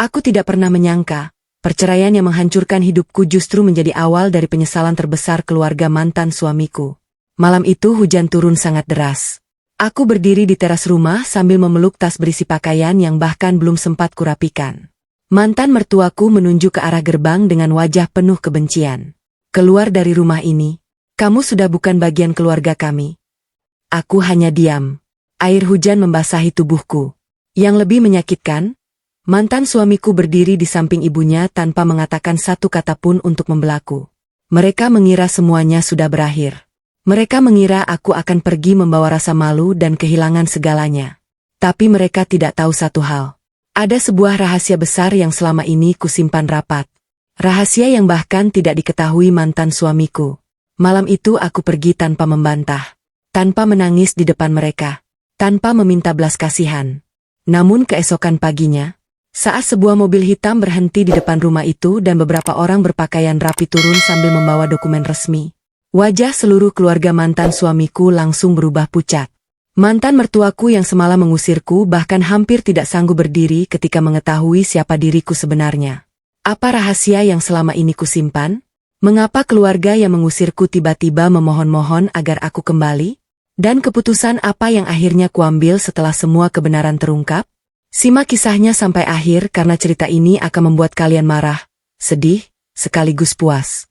Aku tidak pernah menyangka, perceraian yang menghancurkan hidupku justru menjadi awal dari penyesalan terbesar keluarga mantan suamiku. Malam itu hujan turun sangat deras. Aku berdiri di teras rumah sambil memeluk tas berisi pakaian yang bahkan belum sempat kurapikan. Mantan mertuaku menunjuk ke arah gerbang dengan wajah penuh kebencian. Keluar dari rumah ini. Kamu sudah bukan bagian keluarga kami. Aku hanya diam. Air hujan membasahi tubuhku. Yang lebih menyakitkan, mantan suamiku berdiri di samping ibunya tanpa mengatakan satu kata pun untuk membelaku. Mereka mengira semuanya sudah berakhir. Mereka mengira aku akan pergi membawa rasa malu dan kehilangan segalanya. Tapi mereka tidak tahu satu hal. Ada sebuah rahasia besar yang selama ini kusimpan rapat. Rahasia yang bahkan tidak diketahui mantan suamiku. Malam itu aku pergi tanpa membantah. Tanpa menangis di depan mereka. Tanpa meminta belas kasihan. Namun keesokan paginya, saat sebuah mobil hitam berhenti di depan rumah itu dan beberapa orang berpakaian rapi turun sambil membawa dokumen resmi, wajah seluruh keluarga mantan suamiku langsung berubah pucat. Mantan mertuaku yang semalam mengusirku bahkan hampir tidak sanggup berdiri ketika mengetahui siapa diriku sebenarnya. Apa rahasia yang selama ini kusimpan? Mengapa keluarga yang mengusirku tiba-tiba memohon-mohon agar aku kembali? Dan keputusan apa yang akhirnya kuambil setelah semua kebenaran terungkap? Simak kisahnya sampai akhir karena cerita ini akan membuat kalian marah, sedih, sekaligus puas.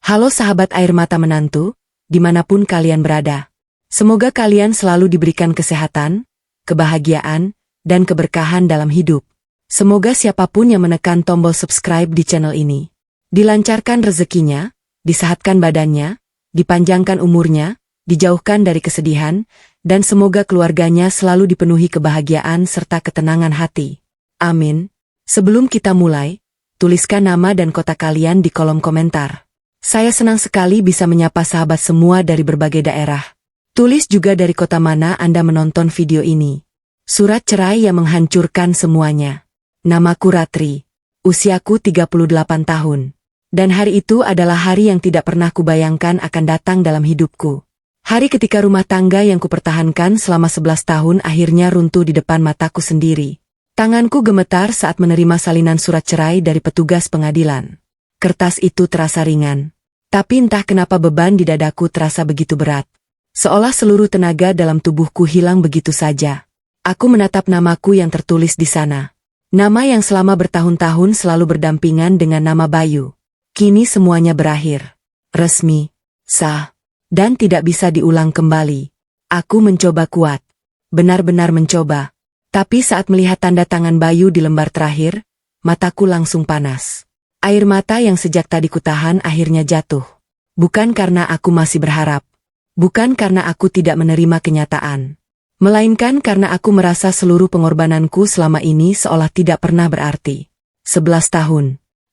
Halo sahabat air mata menantu, dimanapun kalian berada. Semoga kalian selalu diberikan kesehatan, kebahagiaan, dan keberkahan dalam hidup. Semoga siapapun yang menekan tombol subscribe di channel ini, dilancarkan rezekinya, disehatkan badannya, dipanjangkan umurnya, dijauhkan dari kesedihan, dan semoga keluarganya selalu dipenuhi kebahagiaan serta ketenangan hati. Amin. Sebelum kita mulai, tuliskan nama dan kota kalian di kolom komentar. Saya senang sekali bisa menyapa sahabat semua dari berbagai daerah. Tulis juga dari kota mana Anda menonton video ini. Surat cerai yang menghancurkan semuanya. Namaku Ratri. Usiaku 38 tahun. Dan hari itu adalah hari yang tidak pernah kubayangkan akan datang dalam hidupku. Hari ketika rumah tangga yang kupertahankan selama 11 tahun akhirnya runtuh di depan mataku sendiri. Tanganku gemetar saat menerima salinan surat cerai dari petugas pengadilan. Kertas itu terasa ringan. Tapi entah kenapa beban di dadaku terasa begitu berat. Seolah seluruh tenaga dalam tubuhku hilang begitu saja. Aku menatap namaku yang tertulis di sana. Nama yang selama bertahun-tahun selalu berdampingan dengan nama Bayu. Kini semuanya berakhir. Resmi, sah, dan tidak bisa diulang kembali. Aku mencoba kuat. Benar-benar mencoba. Tapi saat melihat tanda tangan Bayu di lembar terakhir, mataku langsung panas. Air mata yang sejak tadi kutahan akhirnya jatuh. Bukan karena aku masih berharap. Bukan karena aku tidak menerima kenyataan. Melainkan karena aku merasa seluruh pengorbananku selama ini seolah tidak pernah berarti. 11 tahun.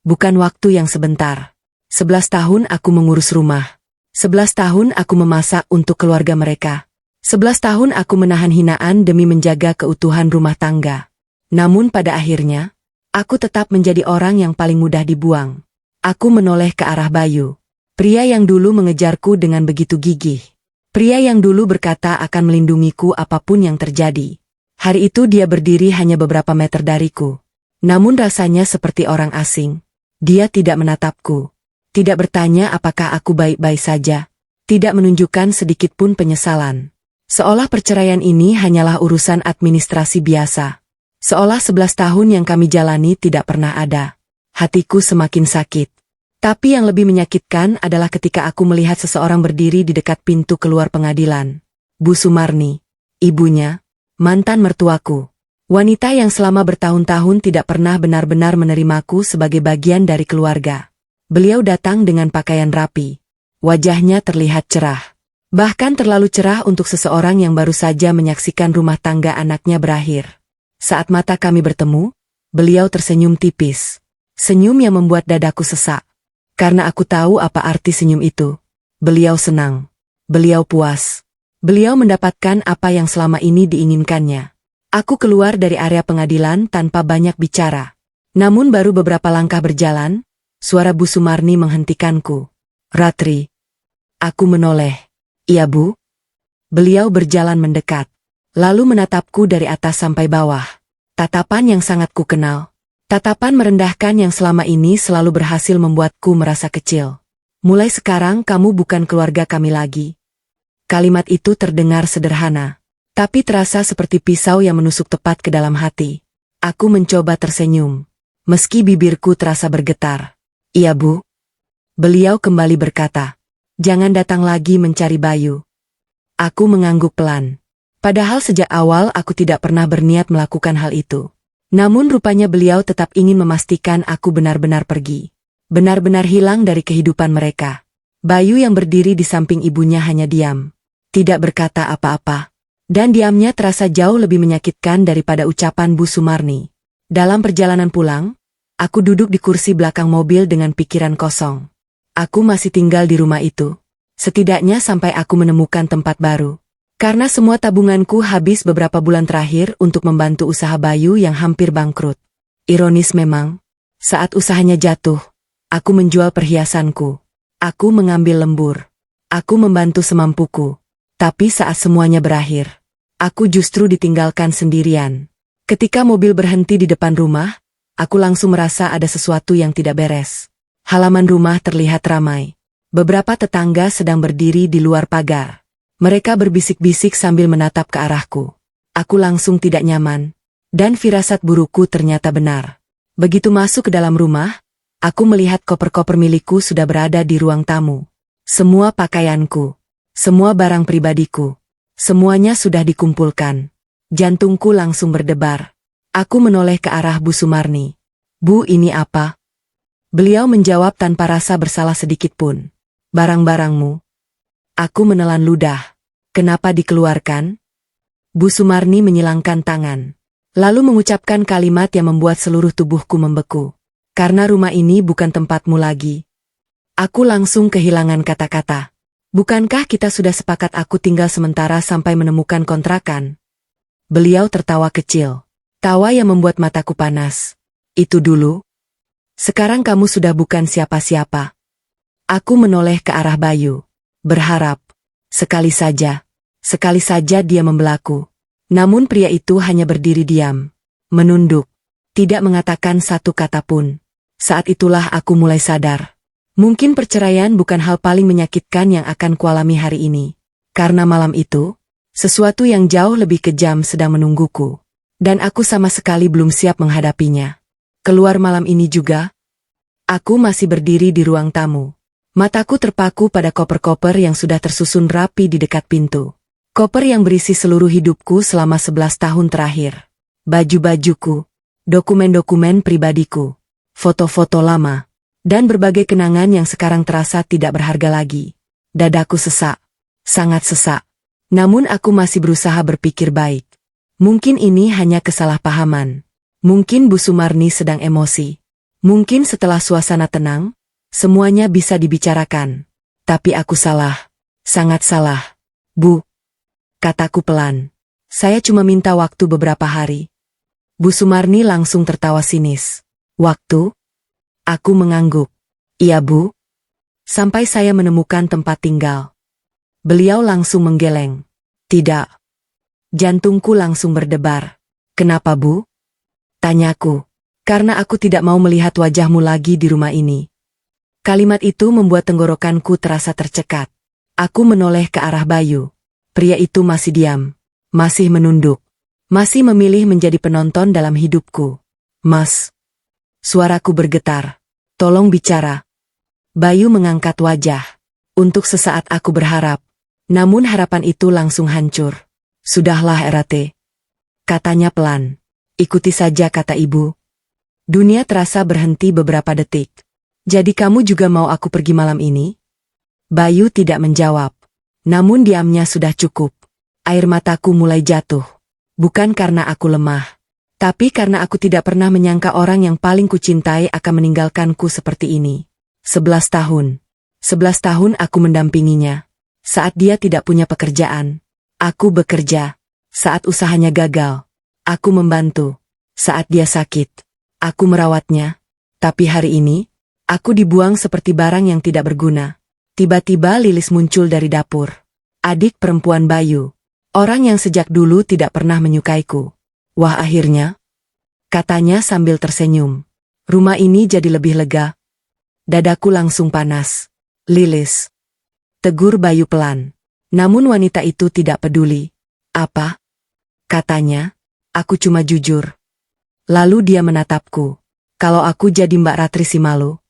Bukan waktu yang sebentar. 11 tahun aku mengurus rumah. 11 tahun aku memasak untuk keluarga mereka. 11 tahun aku menahan hinaan demi menjaga keutuhan rumah tangga. Namun pada akhirnya, aku tetap menjadi orang yang paling mudah dibuang. Aku menoleh ke arah Bayu. Pria yang dulu mengejarku dengan begitu gigih. Pria yang dulu berkata akan melindungiku apapun yang terjadi. Hari itu dia berdiri hanya beberapa meter dariku. Namun rasanya seperti orang asing. Dia tidak menatapku. Tidak bertanya apakah aku baik-baik saja. Tidak menunjukkan sedikit pun penyesalan. Seolah perceraian ini hanyalah urusan administrasi biasa. Seolah 11 tahun yang kami jalani tidak pernah ada. Hatiku semakin sakit. Tapi yang lebih menyakitkan adalah ketika aku melihat seseorang berdiri di dekat pintu keluar pengadilan. Bu Sumarni, ibunya, mantan mertuaku. Wanita yang selama bertahun-tahun tidak pernah benar-benar menerimaku sebagai bagian dari keluarga. Beliau datang dengan pakaian rapi. Wajahnya terlihat cerah. Bahkan terlalu cerah untuk seseorang yang baru saja menyaksikan rumah tangga anaknya berakhir. Saat mata kami bertemu, beliau tersenyum tipis. Senyum yang membuat dadaku sesak. Karena aku tahu apa arti senyum itu. Beliau senang. Beliau puas. Beliau mendapatkan apa yang selama ini diinginkannya. Aku keluar dari area pengadilan tanpa banyak bicara. Namun baru beberapa langkah berjalan, suara Bu Sumarni menghentikanku. Ratri. Aku menoleh. Iya Bu. Beliau berjalan mendekat. Lalu menatapku dari atas sampai bawah. Tatapan yang sangat kukenal. Tatapan merendahkan yang selama ini selalu berhasil membuatku merasa kecil. Mulai sekarang kamu bukan keluarga kami lagi. Kalimat itu terdengar sederhana, tapi terasa seperti pisau yang menusuk tepat ke dalam hati. Aku mencoba tersenyum, meski bibirku terasa bergetar. Iya Bu. Beliau kembali berkata, jangan datang lagi mencari Bayu. Aku mengangguk pelan. Padahal sejak awal aku tidak pernah berniat melakukan hal itu. Namun rupanya beliau tetap ingin memastikan aku benar-benar pergi. Benar-benar hilang dari kehidupan mereka. Bayu yang berdiri di samping ibunya hanya diam. Tidak berkata apa-apa. Dan diamnya terasa jauh lebih menyakitkan daripada ucapan Bu Sumarni. Dalam perjalanan pulang, aku duduk di kursi belakang mobil dengan pikiran kosong. Aku masih tinggal di rumah itu. Setidaknya sampai aku menemukan tempat baru. Karena semua tabunganku habis beberapa bulan terakhir untuk membantu usaha Bayu yang hampir bangkrut. Ironis memang, saat usahanya jatuh, aku menjual perhiasanku. Aku mengambil lembur. Aku membantu semampuku. Tapi saat semuanya berakhir, aku justru ditinggalkan sendirian. Ketika mobil berhenti di depan rumah, aku langsung merasa ada sesuatu yang tidak beres. Halaman rumah terlihat ramai. Beberapa tetangga sedang berdiri di luar pagar. Mereka berbisik-bisik sambil menatap ke arahku. Aku langsung tidak nyaman. Dan firasat burukku ternyata benar. Begitu masuk ke dalam rumah, aku melihat koper-koper milikku sudah berada di ruang tamu. Semua pakaianku, semua barang pribadiku, semuanya sudah dikumpulkan. Jantungku langsung berdebar. Aku menoleh ke arah Bu Sumarni. Bu, ini apa? Beliau menjawab tanpa rasa bersalah sedikit pun. Barang-barangmu. Aku menelan ludah. Kenapa dikeluarkan? Bu Sumarni menyilangkan tangan. Lalu mengucapkan kalimat yang membuat seluruh tubuhku membeku. Karena rumah ini bukan tempatmu lagi. Aku langsung kehilangan kata-kata. Bukankah kita sudah sepakat aku tinggal sementara sampai menemukan kontrakan? Beliau tertawa kecil. Tawa yang membuat mataku panas. Itu dulu. Sekarang kamu sudah bukan siapa-siapa. Aku menoleh ke arah Bayu. Berharap. Sekali saja dia membelaku. Namun pria itu hanya berdiri diam. Menunduk. Tidak mengatakan satu kata pun. Saat itulah aku mulai sadar. Mungkin perceraian bukan hal paling menyakitkan yang akan kualami hari ini. Karena malam itu, sesuatu yang jauh lebih kejam sedang menungguku. Dan aku sama sekali belum siap menghadapinya. Keluar malam ini juga, aku masih berdiri di ruang tamu. Mataku terpaku pada koper-koper yang sudah tersusun rapi di dekat pintu. Koper yang berisi seluruh hidupku selama 11 tahun terakhir. Baju-bajuku, dokumen-dokumen pribadiku, foto-foto lama, dan berbagai kenangan yang sekarang terasa tidak berharga lagi. Dadaku sesak, sangat sesak. Namun aku masih berusaha berpikir baik. Mungkin ini hanya kesalahpahaman. Mungkin Bu Sumarni sedang emosi. Mungkin setelah suasana tenang, semuanya bisa dibicarakan. Tapi aku salah. Sangat salah. Bu. Kataku pelan. Saya cuma minta waktu beberapa hari. Bu Sumarni langsung tertawa sinis. Waktu? Aku mengangguk. Iya Bu. Sampai saya menemukan tempat tinggal. Beliau langsung menggeleng. Tidak. Jantungku langsung berdebar. Kenapa Bu? Tanyaku. Karena aku tidak mau melihat wajahmu lagi di rumah ini. Kalimat itu membuat tenggorokanku terasa tercekat. Aku menoleh ke arah Bayu. Pria itu masih diam. Masih menunduk. Masih memilih menjadi penonton dalam hidupku. Mas. Suaraku bergetar. Tolong bicara. Bayu mengangkat wajah. Untuk sesaat aku berharap. Namun harapan itu langsung hancur. Sudahlah Erate. Katanya pelan. Ikuti saja kata ibu. Dunia terasa berhenti beberapa detik. Jadi kamu juga mau aku pergi malam ini? Bayu tidak menjawab. Namun diamnya sudah cukup. Air mataku mulai jatuh. Bukan karena aku lemah. Tapi karena aku tidak pernah menyangka orang yang paling kucintai akan meninggalkanku seperti ini. 11 tahun. 11 tahun aku mendampinginya. Saat dia tidak punya pekerjaan, aku bekerja. Saat usahanya gagal, aku membantu. Saat dia sakit, aku merawatnya. Tapi hari ini, aku dibuang seperti barang yang tidak berguna. Tiba-tiba Lilis muncul dari dapur. Adik perempuan Bayu. Orang yang sejak dulu tidak pernah menyukaiku. Wah akhirnya, katanya sambil tersenyum. Rumah ini jadi lebih lega. Dadaku langsung panas. Lilis, tegur Bayu pelan. Namun wanita itu tidak peduli. Apa? Katanya, aku cuma jujur. Lalu dia menatapku. Kalau aku jadi Mbak Ratri si malu.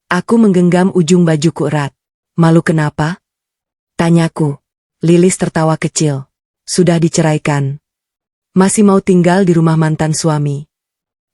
Aku menggenggam ujung bajuku erat. Malu kenapa? Tanyaku. Lilis tertawa kecil. Sudah diceraikan. Masih mau tinggal di rumah mantan suami.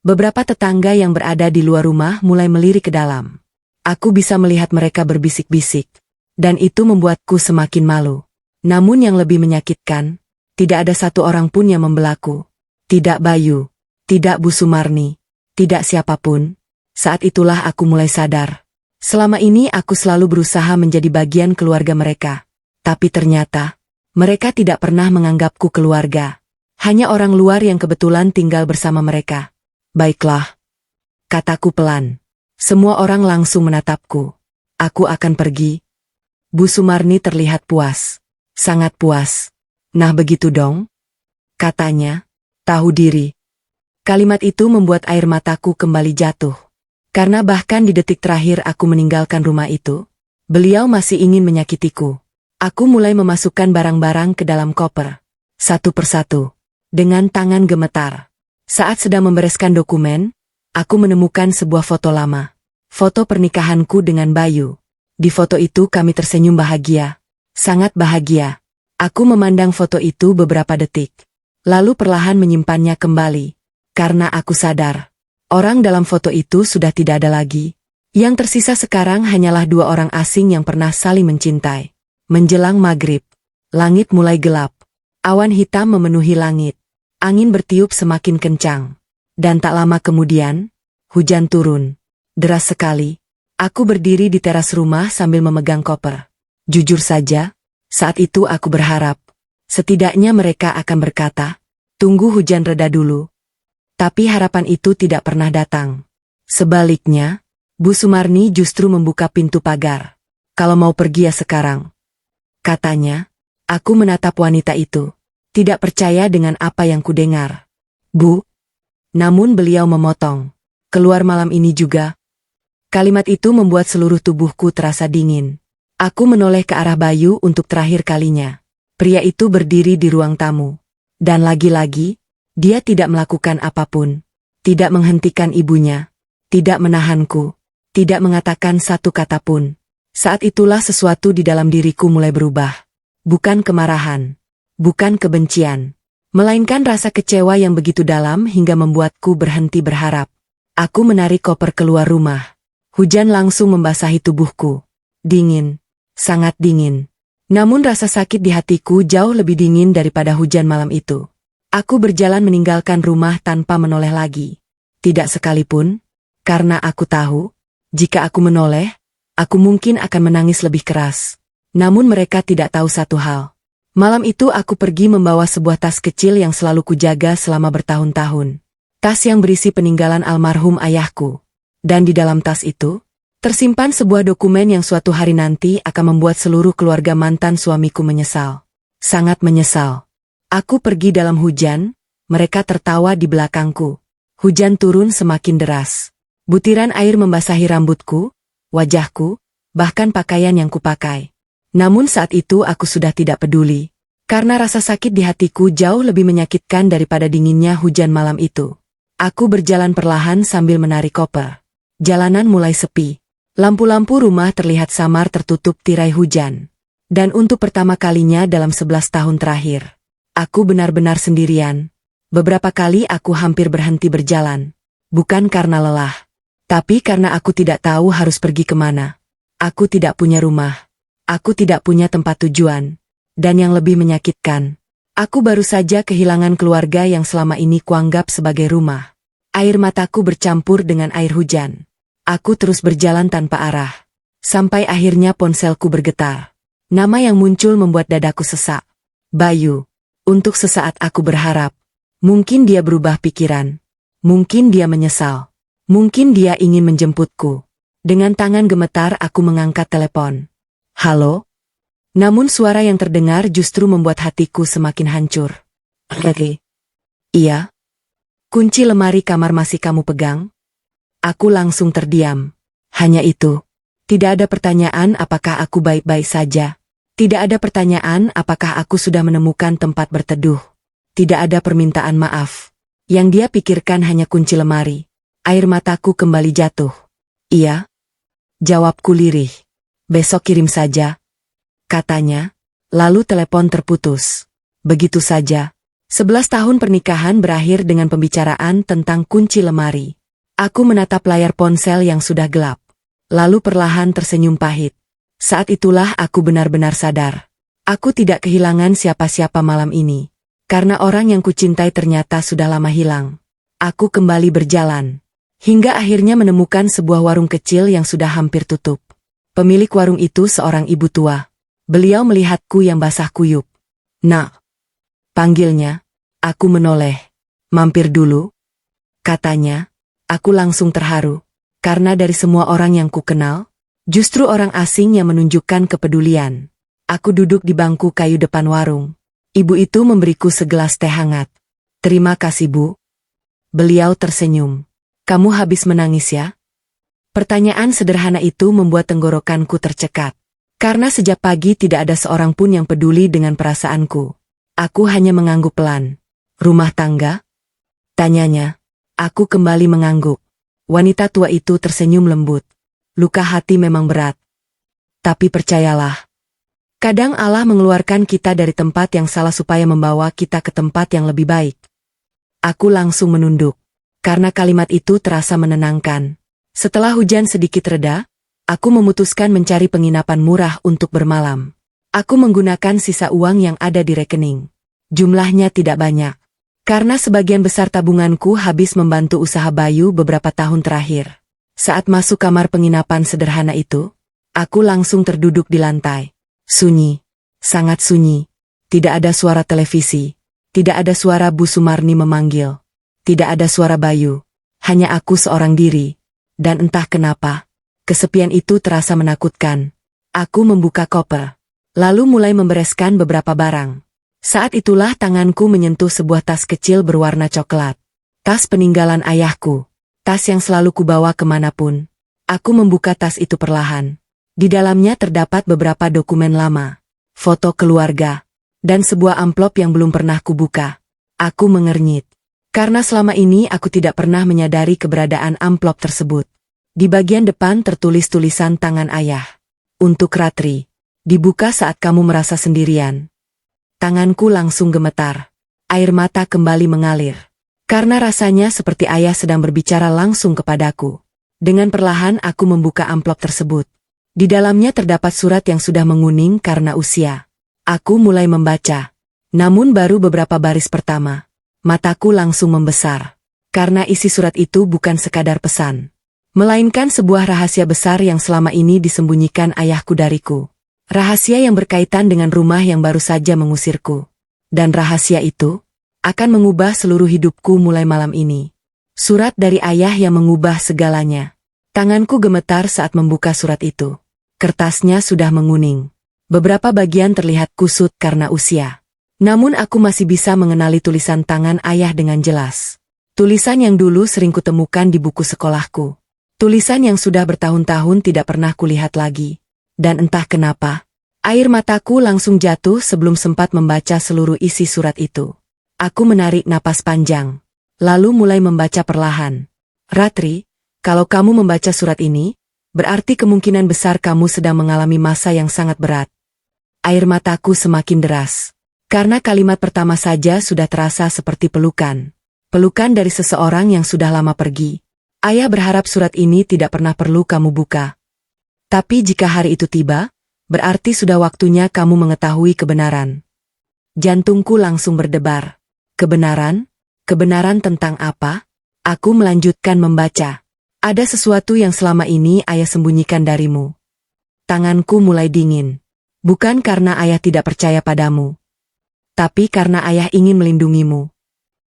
Beberapa tetangga yang berada di luar rumah mulai melirik ke dalam. Aku bisa melihat mereka berbisik-bisik. Dan itu membuatku semakin malu. Namun yang lebih menyakitkan, tidak ada satu orang pun yang membelaku. Tidak Bayu. Tidak Bu Sumarni, tidak siapapun. Saat itulah aku mulai sadar. Selama ini aku selalu berusaha menjadi bagian keluarga mereka. Tapi ternyata, mereka tidak pernah menganggapku keluarga. Hanya orang luar yang kebetulan tinggal bersama mereka. Baiklah, kataku pelan. Semua orang langsung menatapku. Aku akan pergi. Bu Sumarni terlihat puas. Sangat puas. Nah begitu dong, katanya. Tahu diri. Kalimat itu membuat air mataku kembali jatuh. Karena bahkan di detik terakhir aku meninggalkan rumah itu, beliau masih ingin menyakitiku. Aku mulai memasukkan barang-barang ke dalam koper. Satu persatu. Dengan tangan gemetar. Saat sedang membereskan dokumen, aku menemukan sebuah foto lama. Foto pernikahanku dengan Bayu. Di foto itu kami tersenyum bahagia. Sangat bahagia. Aku memandang foto itu beberapa detik. Lalu perlahan menyimpannya kembali. Karena aku sadar, orang dalam foto itu sudah tidak ada lagi. Yang tersisa sekarang hanyalah dua orang asing yang pernah saling mencintai. Menjelang maghrib, langit mulai gelap. Awan hitam memenuhi langit. Angin bertiup semakin kencang. Dan tak lama kemudian, hujan turun. Deras sekali. Aku berdiri di teras rumah sambil memegang koper. Jujur saja, saat itu aku berharap, setidaknya mereka akan berkata, tunggu hujan reda dulu. Tapi harapan itu tidak pernah datang. Sebaliknya, Bu Sumarni justru membuka pintu pagar. Kalau mau pergi ya sekarang, katanya. Aku menatap wanita itu. Tidak percaya dengan apa yang kudengar. Bu. Namun beliau memotong. Keluar malam ini juga. Kalimat itu membuat seluruh tubuhku terasa dingin. Aku menoleh ke arah Bayu untuk terakhir kalinya. Pria itu berdiri di ruang tamu. Dan lagi-lagi, dia tidak melakukan apapun. Tidak menghentikan ibunya. Tidak menahanku. Tidak mengatakan satu kata pun. Saat itulah sesuatu di dalam diriku mulai berubah. Bukan kemarahan. Bukan kebencian. Melainkan rasa kecewa yang begitu dalam hingga membuatku berhenti berharap. Aku menarik koper keluar rumah. Hujan langsung membasahi tubuhku. Dingin. Sangat dingin. Namun rasa sakit di hatiku jauh lebih dingin daripada hujan malam itu. Aku berjalan meninggalkan rumah tanpa menoleh lagi. Tidak sekalipun, karena aku tahu, jika aku menoleh, aku mungkin akan menangis lebih keras. Namun mereka tidak tahu satu hal. Malam itu aku pergi membawa sebuah tas kecil yang selalu kujaga selama bertahun-tahun. Tas yang berisi peninggalan almarhum ayahku. Dan di dalam tas itu, tersimpan sebuah dokumen yang suatu hari nanti akan membuat seluruh keluarga mantan suamiku menyesal. Sangat menyesal. Aku pergi dalam hujan, mereka tertawa di belakangku. Hujan turun semakin deras. Butiran air membasahi rambutku, wajahku, bahkan pakaian yang kupakai. Namun saat itu aku sudah tidak peduli. Karena rasa sakit di hatiku jauh lebih menyakitkan daripada dinginnya hujan malam itu. Aku berjalan perlahan sambil menarik koper. Jalanan mulai sepi. Lampu-lampu rumah terlihat samar tertutup tirai hujan. Dan untuk pertama kalinya dalam 11 tahun terakhir, aku benar-benar sendirian. Beberapa kali aku hampir berhenti berjalan. Bukan karena lelah. Tapi karena aku tidak tahu harus pergi kemana. Aku tidak punya rumah. Aku tidak punya tempat tujuan. Dan yang lebih menyakitkan, aku baru saja kehilangan keluarga yang selama ini kuanggap sebagai rumah. Air mataku bercampur dengan air hujan. Aku terus berjalan tanpa arah. Sampai akhirnya ponselku bergetar. Nama yang muncul membuat dadaku sesak. Bayu. Untuk sesaat aku berharap. Mungkin dia berubah pikiran. Mungkin dia menyesal. Mungkin dia ingin menjemputku. Dengan tangan gemetar aku mengangkat telepon. Halo? Namun suara yang terdengar justru membuat hatiku semakin hancur. Oke. Iya? Kunci lemari kamar masih kamu pegang? Aku langsung terdiam. Hanya itu. Tidak ada pertanyaan apakah aku baik-baik saja. Tidak ada pertanyaan apakah aku sudah menemukan tempat berteduh. Tidak ada permintaan maaf. Yang dia pikirkan hanya kunci lemari. Air mataku kembali jatuh. Iya? Jawabku lirih. Besok kirim saja. Katanya. Lalu telepon terputus. Begitu saja. 11 tahun pernikahan berakhir dengan pembicaraan tentang kunci lemari. Aku menatap layar ponsel yang sudah gelap. Lalu perlahan tersenyum pahit. Saat itulah aku benar-benar sadar. Aku tidak kehilangan siapa-siapa malam ini. Karena orang yang kucintai ternyata sudah lama hilang. Aku kembali berjalan. Hingga akhirnya menemukan sebuah warung kecil yang sudah hampir tutup. Pemilik warung itu seorang ibu tua. Beliau melihatku yang basah kuyup. "Nak," panggilnya. Aku menoleh. "Mampir dulu," katanya. Aku langsung terharu. Karena dari semua orang yang kukenal, justru orang asing yang menunjukkan kepedulian. Aku duduk di bangku kayu depan warung. Ibu itu memberiku segelas teh hangat. "Terima kasih, Bu." Beliau tersenyum. "Kamu habis menangis ya?" Pertanyaan sederhana itu membuat tenggorokanku tercekat. Karena sejak pagi tidak ada seorang pun yang peduli dengan perasaanku. Aku hanya mengangguk pelan. "Rumah tangga?" tanyanya. Aku kembali mengangguk. Wanita tua itu tersenyum lembut. "Luka hati memang berat. Tapi percayalah. Kadang Allah mengeluarkan kita dari tempat yang salah supaya membawa kita ke tempat yang lebih baik." Aku langsung menunduk. Karena kalimat itu terasa menenangkan. Setelah hujan sedikit reda, aku memutuskan mencari penginapan murah untuk bermalam. Aku menggunakan sisa uang yang ada di rekening. Jumlahnya tidak banyak. Karena sebagian besar tabunganku habis membantu usaha Bayu beberapa tahun terakhir. Saat masuk kamar penginapan sederhana itu, aku langsung terduduk di lantai. Sunyi. Sangat sunyi. Tidak ada suara televisi. Tidak ada suara Bu Sumarni memanggil. Tidak ada suara Bayu. Hanya aku seorang diri. Dan entah kenapa, kesepian itu terasa menakutkan. Aku membuka koper. Lalu mulai membereskan beberapa barang. Saat itulah tanganku menyentuh sebuah tas kecil berwarna coklat. Tas peninggalan ayahku. Tas yang selalu kubawa kemanapun. Aku membuka tas itu perlahan. Di dalamnya terdapat beberapa dokumen lama. Foto keluarga. Dan sebuah amplop yang belum pernah kubuka. Aku mengernyit. Karena selama ini aku tidak pernah menyadari keberadaan amplop tersebut. Di bagian depan tertulis tulisan tangan ayah. "Untuk Ratri. Dibuka saat kamu merasa sendirian." Tanganku langsung gemetar. Air mata kembali mengalir. Karena rasanya seperti ayah sedang berbicara langsung kepadaku. Dengan perlahan aku membuka amplop tersebut. Di dalamnya terdapat surat yang sudah menguning karena usia. Aku mulai membaca. Namun baru beberapa baris pertama. Mataku langsung membesar. Karena isi surat itu bukan sekadar pesan. Melainkan sebuah rahasia besar yang selama ini disembunyikan ayahku dariku. Rahasia yang berkaitan dengan rumah yang baru saja mengusirku. Dan rahasia itu akan mengubah seluruh hidupku mulai malam ini. Surat dari ayah yang mengubah segalanya. Tanganku gemetar saat membuka surat itu. Kertasnya sudah menguning. Beberapa bagian terlihat kusut karena usia. Namun aku masih bisa mengenali tulisan tangan ayah dengan jelas. Tulisan yang dulu sering kutemukan di buku sekolahku. Tulisan yang sudah bertahun-tahun tidak pernah kulihat lagi. Dan entah kenapa, air mataku langsung jatuh sebelum sempat membaca seluruh isi surat itu. Aku menarik napas panjang. Lalu mulai membaca perlahan. "Ratri, kalau kamu membaca surat ini, berarti kemungkinan besar kamu sedang mengalami masa yang sangat berat." Air mataku semakin deras. Karena kalimat pertama saja sudah terasa seperti pelukan. Pelukan dari seseorang yang sudah lama pergi. Ayah berharap surat ini tidak pernah perlu kamu buka. Tapi jika hari itu tiba, berarti sudah waktunya kamu mengetahui kebenaran. Jantungku langsung berdebar. Kebenaran? Kebenaran tentang apa? Aku melanjutkan membaca. Ada sesuatu yang selama ini ayah sembunyikan darimu. Tanganku mulai dingin. Bukan karena ayah tidak percaya padamu. Tapi karena ayah ingin melindungimu.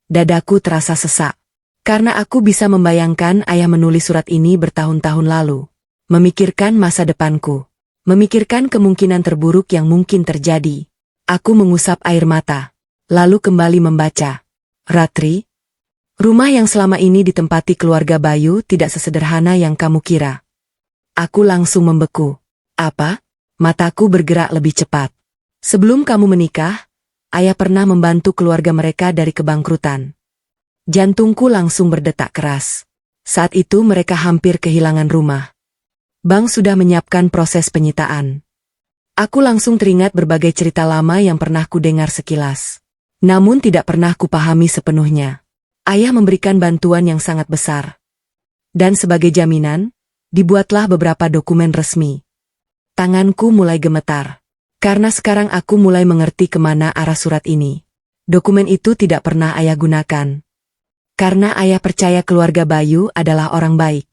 Dadaku terasa sesak. Karena aku bisa membayangkan ayah menulis surat ini bertahun-tahun lalu. Memikirkan masa depanku. Memikirkan kemungkinan terburuk yang mungkin terjadi. Aku mengusap air mata. Lalu kembali membaca. "Ratri?" Rumah yang selama ini ditempati keluarga Bayu tidak sesederhana yang kamu kira. Aku langsung membeku. Apa? Mataku bergerak lebih cepat. Sebelum kamu menikah, ayah pernah membantu keluarga mereka dari kebangkrutan. Jantungku langsung berdetak keras. Saat itu mereka hampir kehilangan rumah. Bank sudah menyiapkan proses penyitaan. Aku langsung teringat berbagai cerita lama yang pernah kudengar sekilas. Namun tidak pernah kupahami sepenuhnya. Ayah memberikan bantuan yang sangat besar. Dan sebagai jaminan, dibuatlah beberapa dokumen resmi. Tanganku mulai gemetar. Karena sekarang aku mulai mengerti kemana arah surat ini. Dokumen itu tidak pernah ayah gunakan. Karena ayah percaya keluarga Bayu adalah orang baik.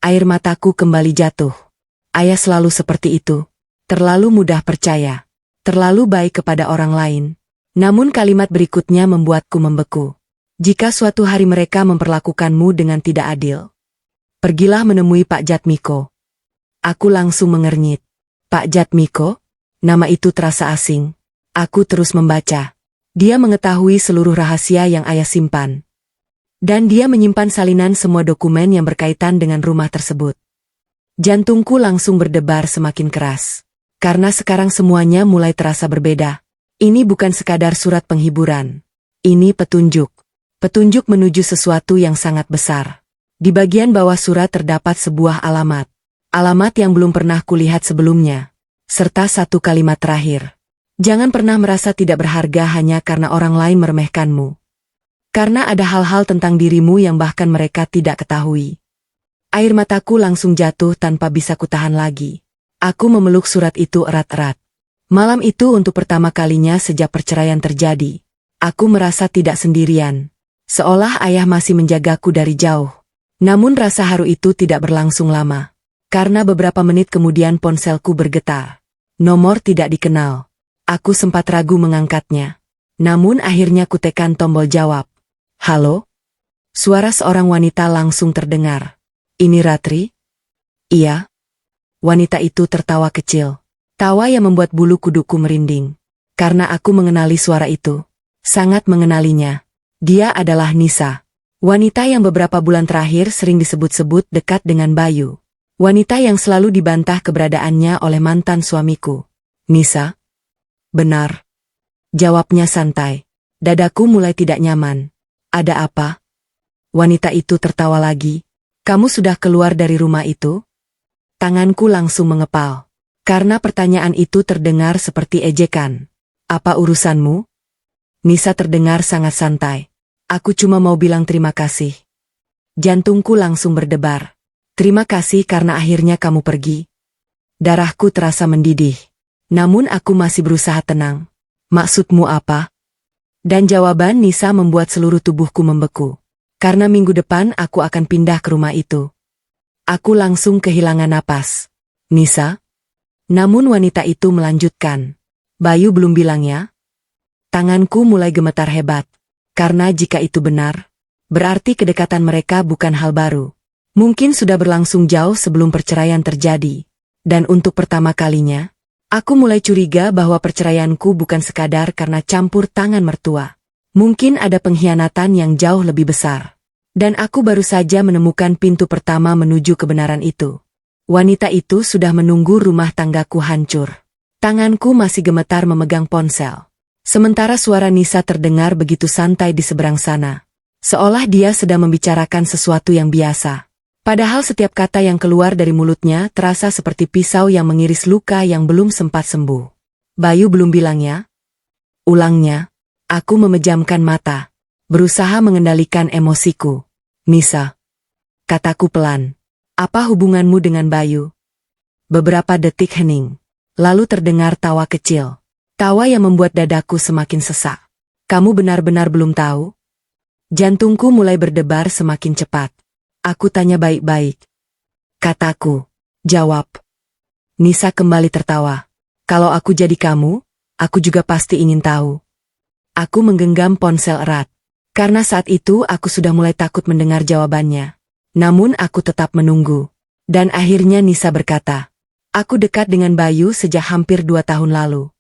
Air mataku kembali jatuh. Ayah selalu seperti itu. Terlalu mudah percaya. Terlalu baik kepada orang lain. Namun kalimat berikutnya membuatku membeku. Jika suatu hari mereka memperlakukanmu dengan tidak adil, pergilah menemui Pak Jatmiko. Aku langsung mengernyit. Pak Jatmiko? Nama itu terasa asing. Aku terus membaca. Dia mengetahui seluruh rahasia yang ayah simpan. Dan dia menyimpan salinan semua dokumen yang berkaitan dengan rumah tersebut. Jantungku langsung berdebar semakin keras. Karena sekarang semuanya mulai terasa berbeda. Ini bukan sekadar surat penghiburan. Ini petunjuk. Petunjuk menuju sesuatu yang sangat besar. Di bagian bawah surat terdapat sebuah alamat. Alamat yang belum pernah kulihat sebelumnya. Serta satu kalimat terakhir. Jangan pernah merasa tidak berharga hanya karena orang lain meremehkanmu. Karena ada hal-hal tentang dirimu yang bahkan mereka tidak ketahui. Air mataku langsung jatuh tanpa bisa kutahan lagi. Aku memeluk surat itu erat-erat. Malam itu untuk pertama kalinya sejak perceraian terjadi. Aku merasa tidak sendirian. Seolah ayah masih menjagaku dari jauh. Namun rasa haru itu tidak berlangsung lama. Karena beberapa menit kemudian ponselku bergetar. Nomor tidak dikenal. Aku sempat ragu mengangkatnya. Namun akhirnya kutekan tombol jawab. Halo? Suara seorang wanita langsung terdengar. Ini Ratri? Iya. Wanita itu tertawa kecil. Tawa yang membuat bulu kuduku merinding. Karena aku mengenali suara itu. Sangat mengenalinya. Dia adalah Nisa. Wanita yang beberapa bulan terakhir sering disebut-sebut dekat dengan Bayu. Wanita yang selalu dibantah keberadaannya oleh mantan suamiku. Nisa? Benar. Jawabnya santai. Dadaku mulai tidak nyaman. Ada apa? Wanita itu tertawa lagi. Kamu sudah keluar dari rumah itu? Tanganku langsung mengepal. Karena pertanyaan itu terdengar seperti ejekan. Apa urusanmu? Nisa terdengar sangat santai. Aku cuma mau bilang terima kasih. Jantungku langsung berdebar. Terima kasih karena akhirnya kamu pergi. Darahku terasa mendidih. Namun aku masih berusaha tenang. Maksudmu apa? Dan jawaban Nisa membuat seluruh tubuhku membeku. Karena minggu depan aku akan pindah ke rumah itu. Aku langsung kehilangan napas. Nisa? Namun wanita itu melanjutkan. Bayu belum bilang ya? Tanganku mulai gemetar hebat. Karena jika itu benar, berarti kedekatan mereka bukan hal baru. Mungkin sudah berlangsung jauh sebelum perceraian terjadi. Dan untuk pertama kalinya, aku mulai curiga bahwa perceraianku bukan sekadar karena campur tangan mertua. Mungkin ada pengkhianatan yang jauh lebih besar. Dan aku baru saja menemukan pintu pertama menuju kebenaran itu. Wanita itu sudah menunggu rumah tanggaku hancur. Tanganku masih gemetar memegang ponsel. Sementara suara Nisa terdengar begitu santai di seberang sana. Seolah dia sedang membicarakan sesuatu yang biasa. Padahal setiap kata yang keluar dari mulutnya terasa seperti pisau yang mengiris luka yang belum sempat sembuh. Bayu belum bilang ya? Ulangnya. Aku memejamkan mata. Berusaha mengendalikan emosiku. Nisa. Kataku pelan. Apa hubunganmu dengan Bayu? Beberapa detik hening. Lalu terdengar tawa kecil. Tawa yang membuat dadaku semakin sesak. Kamu benar-benar belum tahu? Jantungku mulai berdebar semakin cepat. Aku tanya baik-baik. Kataku. Jawab. Nisa kembali tertawa. Kalau aku jadi kamu, aku juga pasti ingin tahu. Aku menggenggam ponsel erat. Karena saat itu aku sudah mulai takut mendengar jawabannya. Namun aku tetap menunggu. Dan akhirnya Nisa berkata. Aku dekat dengan Bayu sejak hampir 2 tahun lalu.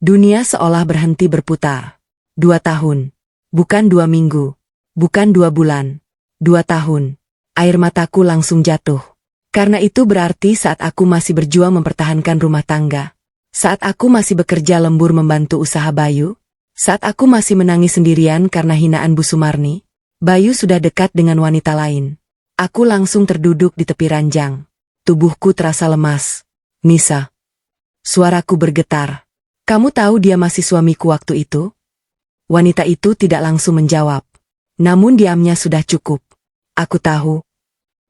Dunia seolah berhenti berputar. 2 tahun. Bukan 2 minggu. Bukan 2 bulan. 2 tahun. Air mataku langsung jatuh. Karena itu berarti saat aku masih berjuang mempertahankan rumah tangga. Saat aku masih bekerja lembur membantu usaha Bayu. Saat aku masih menangis sendirian karena hinaan Bu Sumarni. Bayu sudah dekat dengan wanita lain. Aku langsung terduduk di tepi ranjang. Tubuhku terasa lemas. Nisa. Suaraku bergetar. Kamu tahu dia masih suamiku waktu itu? Wanita itu tidak langsung menjawab. Namun diamnya sudah cukup. Aku tahu.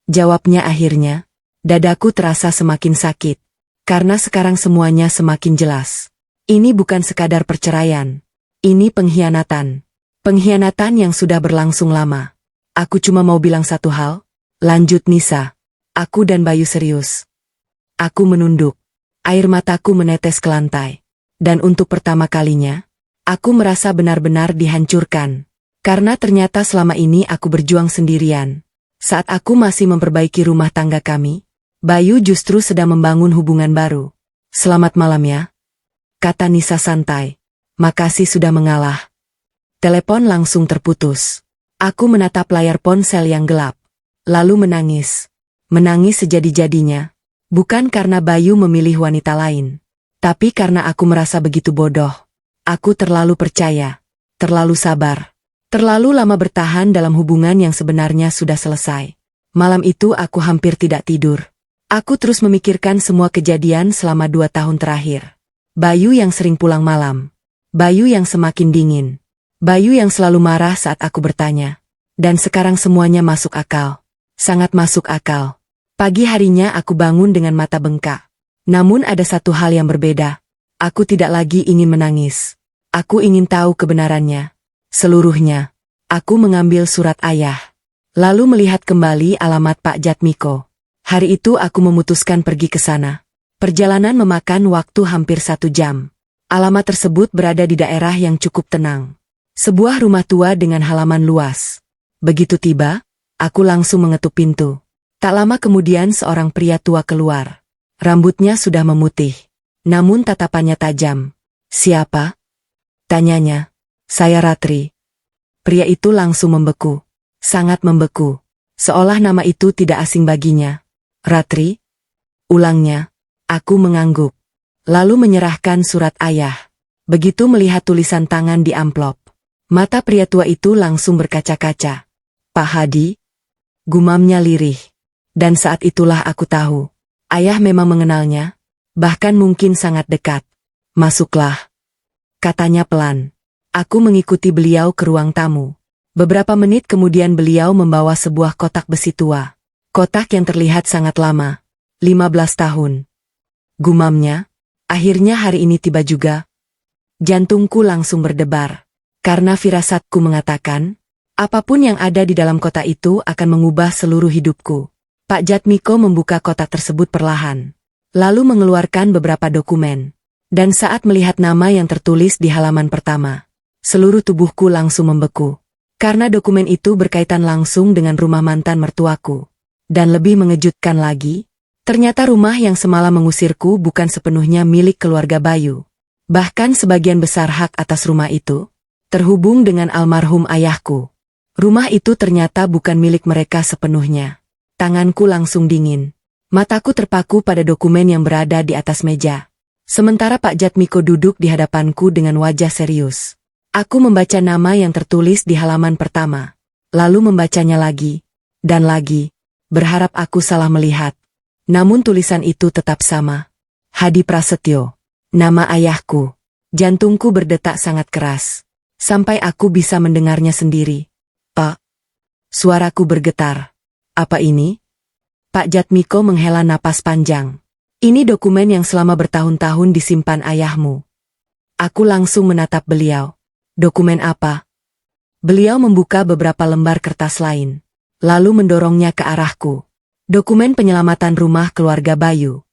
Jawabnya akhirnya. Dadaku terasa semakin sakit. Karena sekarang semuanya semakin jelas. Ini bukan sekadar perceraian. Ini pengkhianatan. Pengkhianatan yang sudah berlangsung lama. Aku cuma mau bilang satu hal. Lanjut Nisa. Aku dan Bayu serius. Aku menunduk. Air mataku menetes ke lantai. Dan untuk pertama kalinya, aku merasa benar-benar dihancurkan. Karena ternyata selama ini aku berjuang sendirian. Saat aku masih memperbaiki rumah tangga kami, Bayu justru sedang membangun hubungan baru. Selamat malam ya. Kata Nisa santai. Makasih sudah mengalah. Telepon langsung terputus. Aku menatap layar ponsel yang gelap. Lalu menangis. Menangis sejadi-jadinya. Bukan karena Bayu memilih wanita lain. Tapi karena aku merasa begitu bodoh. Aku terlalu percaya. Terlalu sabar. Terlalu lama bertahan dalam hubungan yang sebenarnya sudah selesai. Malam itu aku hampir tidak tidur. Aku terus memikirkan semua kejadian selama 2 tahun terakhir. Bayu yang sering pulang malam. Bayu yang semakin dingin. Bayu yang selalu marah saat aku bertanya. Dan sekarang semuanya masuk akal. Sangat masuk akal. Pagi harinya aku bangun dengan mata bengkak. Namun ada satu hal yang berbeda. Aku tidak lagi ingin menangis. Aku ingin tahu kebenarannya. Seluruhnya. Aku mengambil surat ayah. Lalu melihat kembali alamat Pak Jatmiko. Hari itu aku memutuskan pergi ke sana. Perjalanan memakan waktu hampir 1 jam. Alamat tersebut berada di daerah yang cukup tenang. Sebuah rumah tua dengan halaman luas. Begitu tiba, aku langsung mengetuk pintu. Tak lama kemudian seorang pria tua keluar. Rambutnya sudah memutih. Namun tatapannya tajam. Siapa? Tanyanya. Saya Ratri. Pria itu langsung membeku. Sangat membeku. Seolah nama itu tidak asing baginya. Ratri? Ulangnya. Aku mengangguk. Lalu menyerahkan surat ayah. Begitu melihat tulisan tangan di amplop. Mata pria tua itu langsung berkaca-kaca. Pak Hadi? Gumamnya lirih. Dan saat itulah aku tahu. Ayah memang mengenalnya. Bahkan mungkin sangat dekat. Masuklah. Katanya pelan. Aku mengikuti beliau ke ruang tamu. Beberapa menit kemudian beliau membawa sebuah kotak besi tua. Kotak yang terlihat sangat lama. 15 tahun. Gumamnya. Akhirnya hari ini tiba juga. Jantungku langsung berdebar. Karena firasatku mengatakan, apapun yang ada di dalam kotak itu akan mengubah seluruh hidupku. Pak Jatmiko membuka kotak tersebut perlahan. Lalu mengeluarkan beberapa dokumen. Dan saat melihat nama yang tertulis di halaman pertama, seluruh tubuhku langsung membeku. Karena dokumen itu berkaitan langsung dengan rumah mantan mertuaku. Dan lebih mengejutkan lagi, ternyata rumah yang semalam mengusirku bukan sepenuhnya milik keluarga Bayu. Bahkan sebagian besar hak atas rumah itu terhubung dengan almarhum ayahku. Rumah itu ternyata bukan milik mereka sepenuhnya. Tanganku langsung dingin. Mataku terpaku pada dokumen yang berada di atas meja. Sementara Pak Jatmiko duduk di hadapanku dengan wajah serius. Aku membaca nama yang tertulis di halaman pertama. Lalu membacanya lagi. Dan lagi. Berharap aku salah melihat. Namun tulisan itu tetap sama. Hadi Prasetyo. Nama ayahku. Jantungku berdetak sangat keras. Sampai aku bisa mendengarnya sendiri. Pak. Suaraku bergetar. Apa ini? Pak Jatmiko menghela napas panjang. Ini dokumen yang selama bertahun-tahun disimpan ayahmu. Aku langsung menatap beliau. Dokumen apa? Beliau membuka beberapa lembar kertas lain. Lalu mendorongnya ke arahku. Dokumen penyelamatan rumah keluarga Bayu.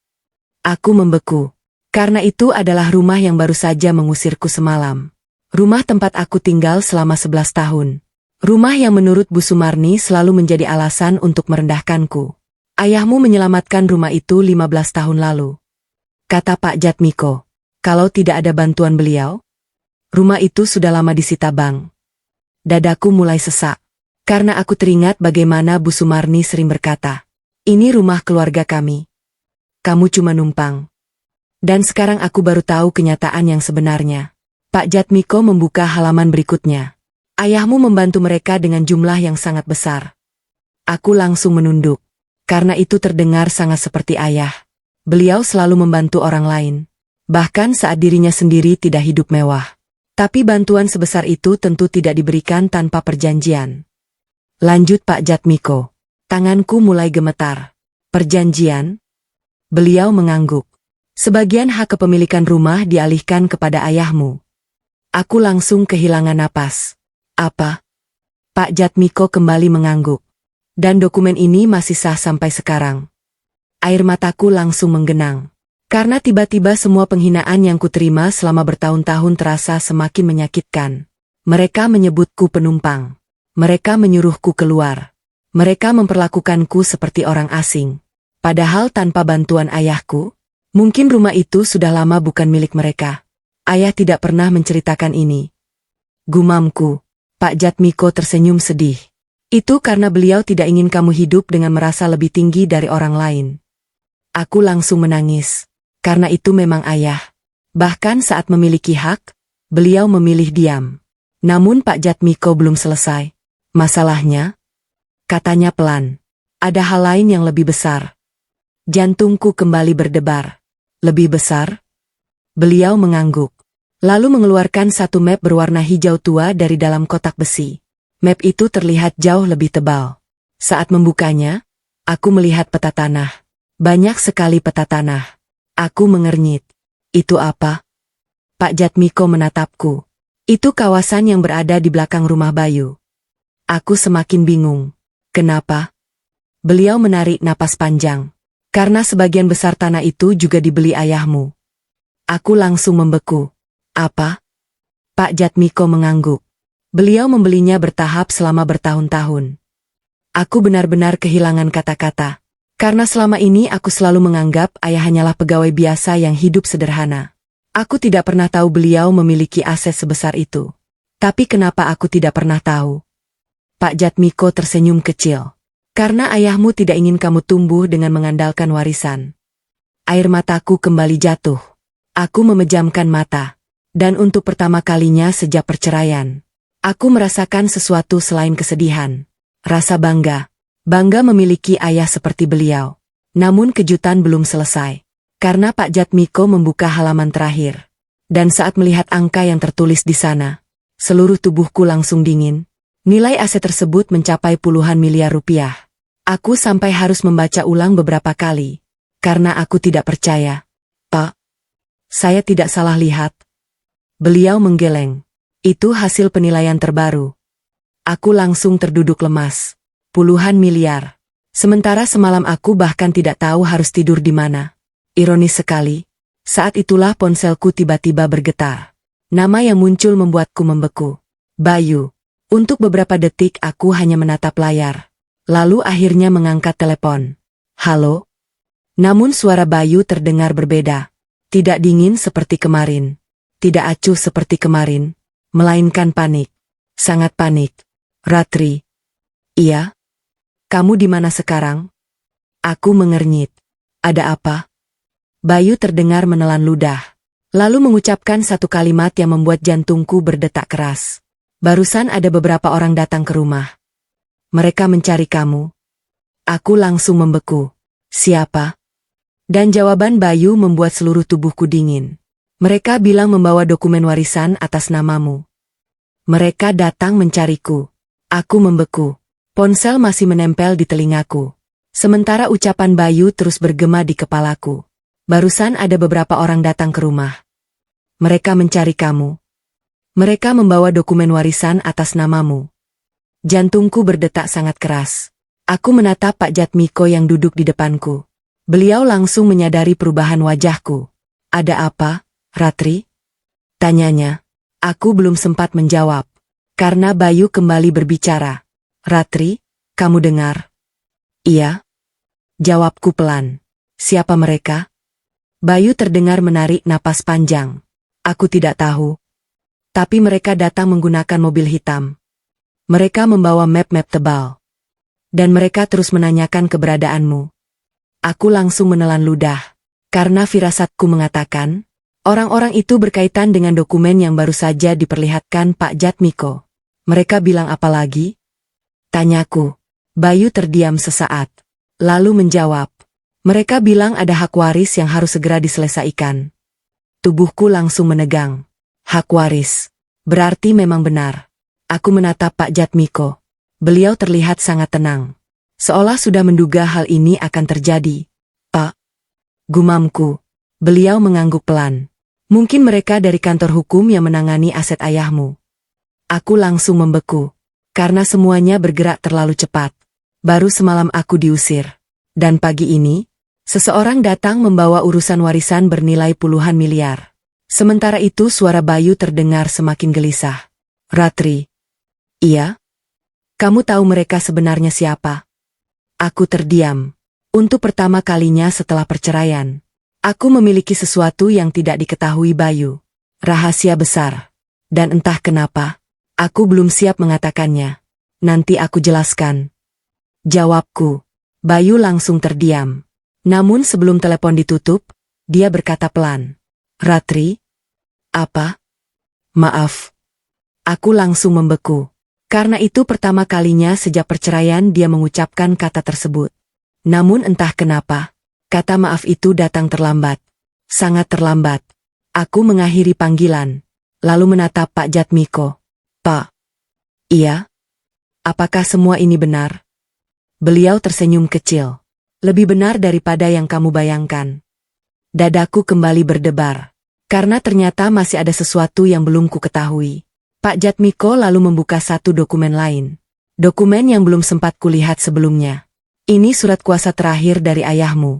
Aku membeku. Karena itu adalah rumah yang baru saja mengusirku semalam. Rumah tempat aku tinggal selama 11 tahun. Rumah yang menurut Bu Sumarni selalu menjadi alasan untuk merendahkanku. Ayahmu menyelamatkan rumah itu 15 tahun lalu. Kata Pak Jatmiko. Kalau tidak ada bantuan beliau, rumah itu sudah lama disita bank. Dadaku mulai sesak. Karena aku teringat bagaimana Bu Sumarni sering berkata, "Ini rumah keluarga kami. Kamu cuma numpang." Dan sekarang aku baru tahu kenyataan yang sebenarnya. Pak Jatmiko membuka halaman berikutnya. Ayahmu membantu mereka dengan jumlah yang sangat besar. Aku langsung menunduk. Karena itu terdengar sangat seperti ayah. Beliau selalu membantu orang lain. Bahkan saat dirinya sendiri tidak hidup mewah. Tapi bantuan sebesar itu tentu tidak diberikan tanpa perjanjian. Lanjut Pak Jatmiko. Tanganku mulai gemetar. Perjanjian? Beliau mengangguk. Sebagian hak kepemilikan rumah dialihkan kepada ayahmu. Aku langsung kehilangan napas. Apa? Pak Jatmiko kembali mengangguk. Dan dokumen ini masih sah sampai sekarang. Air mataku langsung menggenang. Karena tiba-tiba semua penghinaan yang kuterima selama bertahun-tahun terasa semakin menyakitkan. Mereka menyebutku penumpang. Mereka menyuruhku keluar. Mereka memperlakukanku seperti orang asing. Padahal tanpa bantuan ayahku, mungkin rumah itu sudah lama bukan milik mereka. Ayah tidak pernah menceritakan ini. Gumamku. Pak Jatmiko tersenyum sedih. Itu karena beliau tidak ingin kamu hidup dengan merasa lebih tinggi dari orang lain. Aku langsung menangis. Karena itu memang ayah. Bahkan saat memiliki hak, beliau memilih diam. Namun Pak Jatmiko belum selesai. Masalahnya? Katanya pelan. Ada hal lain yang lebih besar. Jantungku kembali berdebar. Lebih besar? Beliau mengangguk. Lalu mengeluarkan satu map berwarna hijau tua dari dalam kotak besi. Map itu terlihat jauh lebih tebal. Saat membukanya, aku melihat peta tanah. Banyak sekali peta tanah. Aku mengernyit. Itu apa? Pak Jatmiko menatapku. Itu kawasan yang berada di belakang rumah Bayu. Aku semakin bingung. Kenapa? Beliau menarik napas panjang. Karena sebagian besar tanah itu juga dibeli ayahmu. Aku langsung membeku. Apa? Pak Jatmiko mengangguk. Beliau membelinya bertahap selama bertahun-tahun. Aku benar-benar kehilangan kata-kata. Karena selama ini aku selalu menganggap ayah hanyalah pegawai biasa yang hidup sederhana. Aku tidak pernah tahu beliau memiliki aset sebesar itu. Tapi kenapa aku tidak pernah tahu? Pak Jatmiko tersenyum kecil. Karena ayahmu tidak ingin kamu tumbuh dengan mengandalkan warisan. Air mataku kembali jatuh. Aku memejamkan mata. Dan untuk pertama kalinya sejak perceraian, aku merasakan sesuatu selain kesedihan. Rasa bangga. Bangga memiliki ayah seperti beliau. Namun kejutan belum selesai. Karena Pak Jatmiko membuka halaman terakhir. Dan saat melihat angka yang tertulis di sana, seluruh tubuhku langsung dingin. Nilai aset tersebut mencapai puluhan miliar rupiah. Aku sampai harus membaca ulang beberapa kali. Karena aku tidak percaya. Pak, saya tidak salah lihat. Beliau menggeleng. Itu hasil penilaian terbaru. Aku langsung terduduk lemas. Puluhan miliar. Sementara semalam aku bahkan tidak tahu harus tidur di mana. Ironis sekali. Saat itulah ponselku tiba-tiba bergetar. Nama yang muncul membuatku membeku. Bayu. Untuk beberapa detik aku hanya menatap layar. Lalu akhirnya mengangkat telepon. Halo? Namun suara Bayu terdengar berbeda. Tidak dingin seperti kemarin. Tidak acuh seperti kemarin, melainkan panik. Sangat panik. Ratri. Iya? Kamu di mana sekarang? Aku mengernyit. Ada apa? Bayu terdengar menelan ludah. Lalu mengucapkan satu kalimat yang membuat jantungku berdetak keras. Barusan ada beberapa orang datang ke rumah. Mereka mencari kamu. Aku langsung membeku. Siapa? Dan jawaban Bayu membuat seluruh tubuhku dingin. Mereka bilang membawa dokumen warisan atas namamu. Mereka datang mencariku. Aku membeku. Ponsel masih menempel di telingaku. Sementara ucapan Bayu terus bergema di kepalaku. Barusan ada beberapa orang datang ke rumah. Mereka mencari kamu. Mereka membawa dokumen warisan atas namamu. Jantungku berdetak sangat keras. Aku menatap Pak Jatmiko yang duduk di depanku. Beliau langsung menyadari perubahan wajahku. Ada apa? Ratri? Tanyanya. Aku belum sempat menjawab. Karena Bayu kembali berbicara. Ratri, kamu dengar? Iya. Jawabku pelan. Siapa mereka? Bayu terdengar menarik napas panjang. Aku tidak tahu. Tapi mereka datang menggunakan mobil hitam. Mereka membawa map-map tebal. Dan mereka terus menanyakan keberadaanmu. Aku langsung menelan ludah. Karena firasatku mengatakan, orang-orang itu berkaitan dengan dokumen yang baru saja diperlihatkan Pak Jatmiko. Mereka bilang apa lagi? Tanyaku. Bayu terdiam sesaat. Lalu menjawab. Mereka bilang ada hak waris yang harus segera diselesaikan. Tubuhku langsung menegang. Hak waris. Berarti memang benar. Aku menatap Pak Jatmiko. Beliau terlihat sangat tenang. Seolah sudah menduga hal ini akan terjadi. Pak. Gumamku. Beliau mengangguk pelan. Mungkin mereka dari kantor hukum yang menangani aset ayahmu. Aku langsung membeku. Karena semuanya bergerak terlalu cepat. Baru semalam aku diusir. Dan pagi ini, seseorang datang membawa urusan warisan bernilai puluhan miliar. Sementara itu suara Bayu terdengar semakin gelisah. Ratri. Iya? Kamu tahu mereka sebenarnya siapa? Aku terdiam. Untuk pertama kalinya setelah perceraian. Aku memiliki sesuatu yang tidak diketahui Bayu. Rahasia besar. Dan entah kenapa, aku belum siap mengatakannya. Nanti aku jelaskan. Jawabku. Bayu langsung terdiam. Namun sebelum telepon ditutup, dia berkata pelan. Ratri? Apa? Maaf. Aku langsung membeku. Karena itu pertama kalinya sejak perceraian dia mengucapkan kata tersebut. Namun entah kenapa, kata maaf itu datang terlambat. Sangat terlambat. Aku mengakhiri panggilan. Lalu menatap Pak Jatmiko. Pak. Iya? Apakah semua ini benar? Beliau tersenyum kecil. Lebih benar daripada yang kamu bayangkan. Dadaku kembali berdebar. Karena ternyata masih ada sesuatu yang belum ku ketahui. Pak Jatmiko lalu membuka satu dokumen lain. Dokumen yang belum sempat kulihat sebelumnya. Ini surat kuasa terakhir dari ayahmu.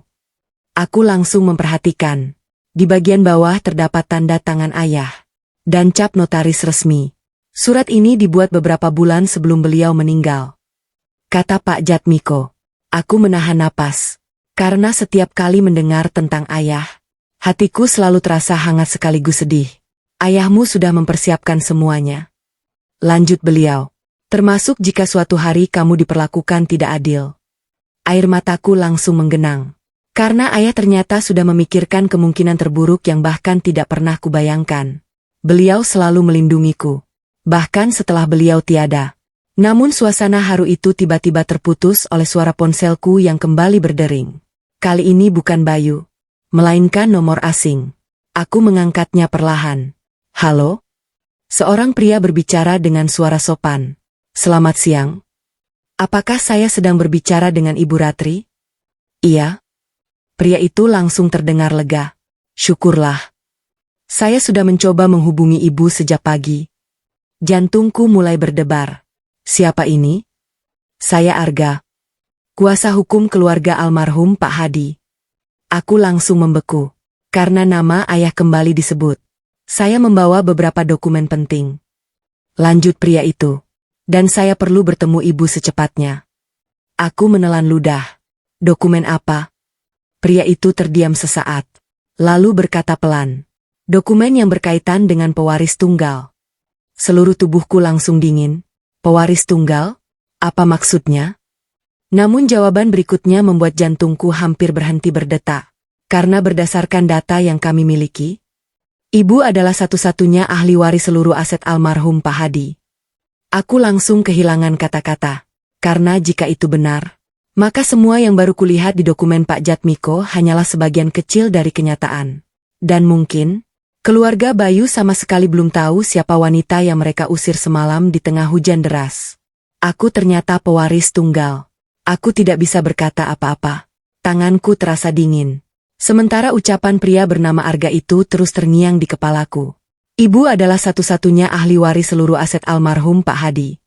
Aku langsung memperhatikan. Di bagian bawah terdapat tanda tangan ayah. Dan cap notaris resmi. Surat ini dibuat beberapa bulan sebelum beliau meninggal. Kata Pak Jatmiko. Aku menahan napas. Karena setiap kali mendengar tentang ayah, hatiku selalu terasa hangat sekaligus sedih. Ayahmu sudah mempersiapkan semuanya. Lanjut beliau. Termasuk jika suatu hari kamu diperlakukan tidak adil. Air mataku langsung menggenang. Karena ayah ternyata sudah memikirkan kemungkinan terburuk yang bahkan tidak pernah kubayangkan. Beliau selalu melindungiku. Bahkan setelah beliau tiada. Namun suasana haru itu tiba-tiba terputus oleh suara ponselku yang kembali berdering. Kali ini bukan Bayu, melainkan nomor asing. Aku mengangkatnya perlahan. Halo? Seorang pria berbicara dengan suara sopan. Selamat siang. Apakah saya sedang berbicara dengan Ibu Ratri? Iya. Pria itu langsung terdengar lega. Syukurlah. Saya sudah mencoba menghubungi ibu sejak pagi. Jantungku mulai berdebar. Siapa ini? Saya Arga. Kuasa hukum keluarga almarhum Pak Hadi. Aku langsung membeku. Karena nama ayah kembali disebut. Saya membawa beberapa dokumen penting. Lanjut pria itu. Dan saya perlu bertemu ibu secepatnya. Aku menelan ludah. Dokumen apa? Pria itu terdiam sesaat. Lalu berkata pelan. Dokumen yang berkaitan dengan pewaris tunggal. Seluruh tubuhku langsung dingin. Pewaris tunggal? Apa maksudnya? Namun jawaban berikutnya membuat jantungku hampir berhenti berdetak. Karena berdasarkan data yang kami miliki, ibu adalah satu-satunya ahli waris seluruh aset almarhum Pak Hadi. Aku langsung kehilangan kata-kata. Karena jika itu benar, maka semua yang baru kulihat di dokumen Pak Jatmiko hanyalah sebagian kecil dari kenyataan. Dan mungkin, keluarga Bayu sama sekali belum tahu siapa wanita yang mereka usir semalam di tengah hujan deras. Aku ternyata pewaris tunggal. Aku tidak bisa berkata apa-apa. Tanganku terasa dingin. Sementara ucapan pria bernama Arga itu terus terngiang di kepalaku. Ibu adalah satu-satunya ahli waris seluruh aset almarhum Pak Hadi.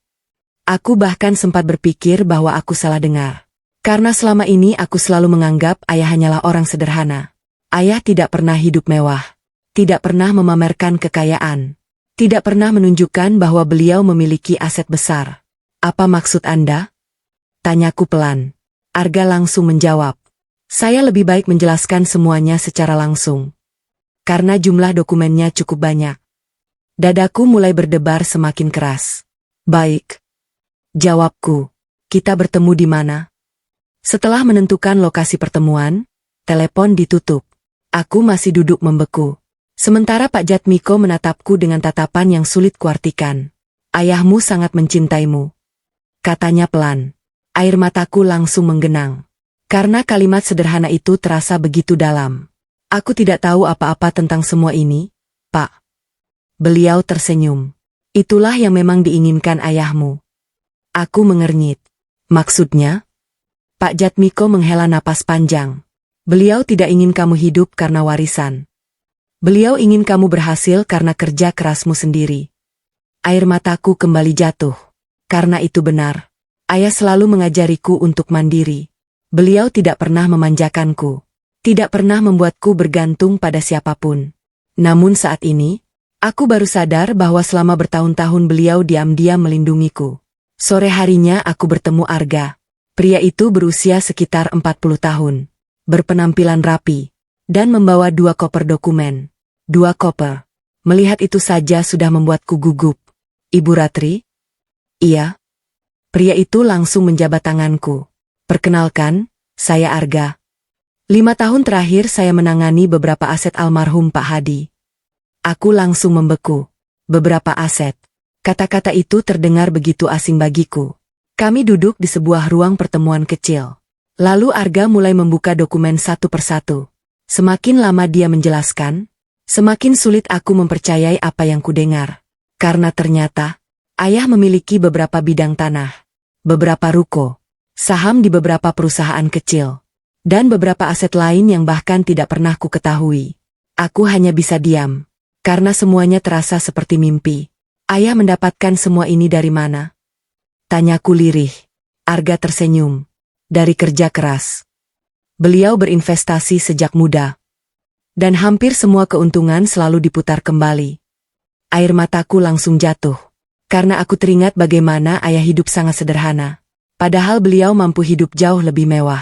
Aku bahkan sempat berpikir bahwa aku salah dengar. Karena selama ini aku selalu menganggap ayah hanyalah orang sederhana. Ayah tidak pernah hidup mewah. Tidak pernah memamerkan kekayaan. Tidak pernah menunjukkan bahwa beliau memiliki aset besar. Apa maksud Anda? Tanyaku pelan. Arga langsung menjawab. Saya lebih baik menjelaskan semuanya secara langsung. Karena jumlah dokumennya cukup banyak. Dadaku mulai berdebar semakin keras. Baik. Jawabku. Kita bertemu di mana? Setelah menentukan lokasi pertemuan, telepon ditutup. Aku masih duduk membeku. Sementara Pak Jatmiko menatapku dengan tatapan yang sulit kuartikan. Ayahmu sangat mencintaimu, katanya pelan. Air mataku langsung menggenang. Karena kalimat sederhana itu terasa begitu dalam. Aku tidak tahu apa-apa tentang semua ini, Pak. Beliau tersenyum. Itulah yang memang diinginkan ayahmu. Aku mengernyit. Maksudnya? Pak Jatmiko menghela napas panjang. Beliau tidak ingin kamu hidup karena warisan. Beliau ingin kamu berhasil karena kerja kerasmu sendiri. Air mataku kembali jatuh. Karena itu benar. Ayah selalu mengajariku untuk mandiri. Beliau tidak pernah memanjakanku. Tidak pernah membuatku bergantung pada siapapun. Namun saat ini, aku baru sadar bahwa selama bertahun-tahun beliau diam-diam melindungiku. Sore harinya aku bertemu Arga. Pria itu berusia sekitar 40 tahun. Berpenampilan rapi. Dan membawa 2 koper dokumen. 2 koper. Melihat itu saja sudah membuatku gugup. Ibu Ratri? Iya. Pria itu langsung menjabat tanganku. Perkenalkan, saya Arga. 5 tahun terakhir saya menangani beberapa aset almarhum Pak Hadi. Aku langsung membeku. Beberapa aset. Kata-kata itu terdengar begitu asing bagiku. Kami duduk di sebuah ruang pertemuan kecil. Lalu Arga mulai membuka dokumen satu persatu. Semakin lama dia menjelaskan, semakin sulit aku mempercayai apa yang kudengar. Karena ternyata, ayah memiliki beberapa bidang tanah, beberapa ruko, saham di beberapa perusahaan kecil, dan beberapa aset lain yang bahkan tidak pernah ku ketahui. Aku hanya bisa diam, karena semuanya terasa seperti mimpi. Ayah mendapatkan semua ini dari mana? Tanyaku lirih. Arga tersenyum. Dari kerja keras. Beliau berinvestasi sejak muda. Dan hampir semua keuntungan selalu diputar kembali. Air mataku langsung jatuh. Karena aku teringat bagaimana ayah hidup sangat sederhana. Padahal beliau mampu hidup jauh lebih mewah.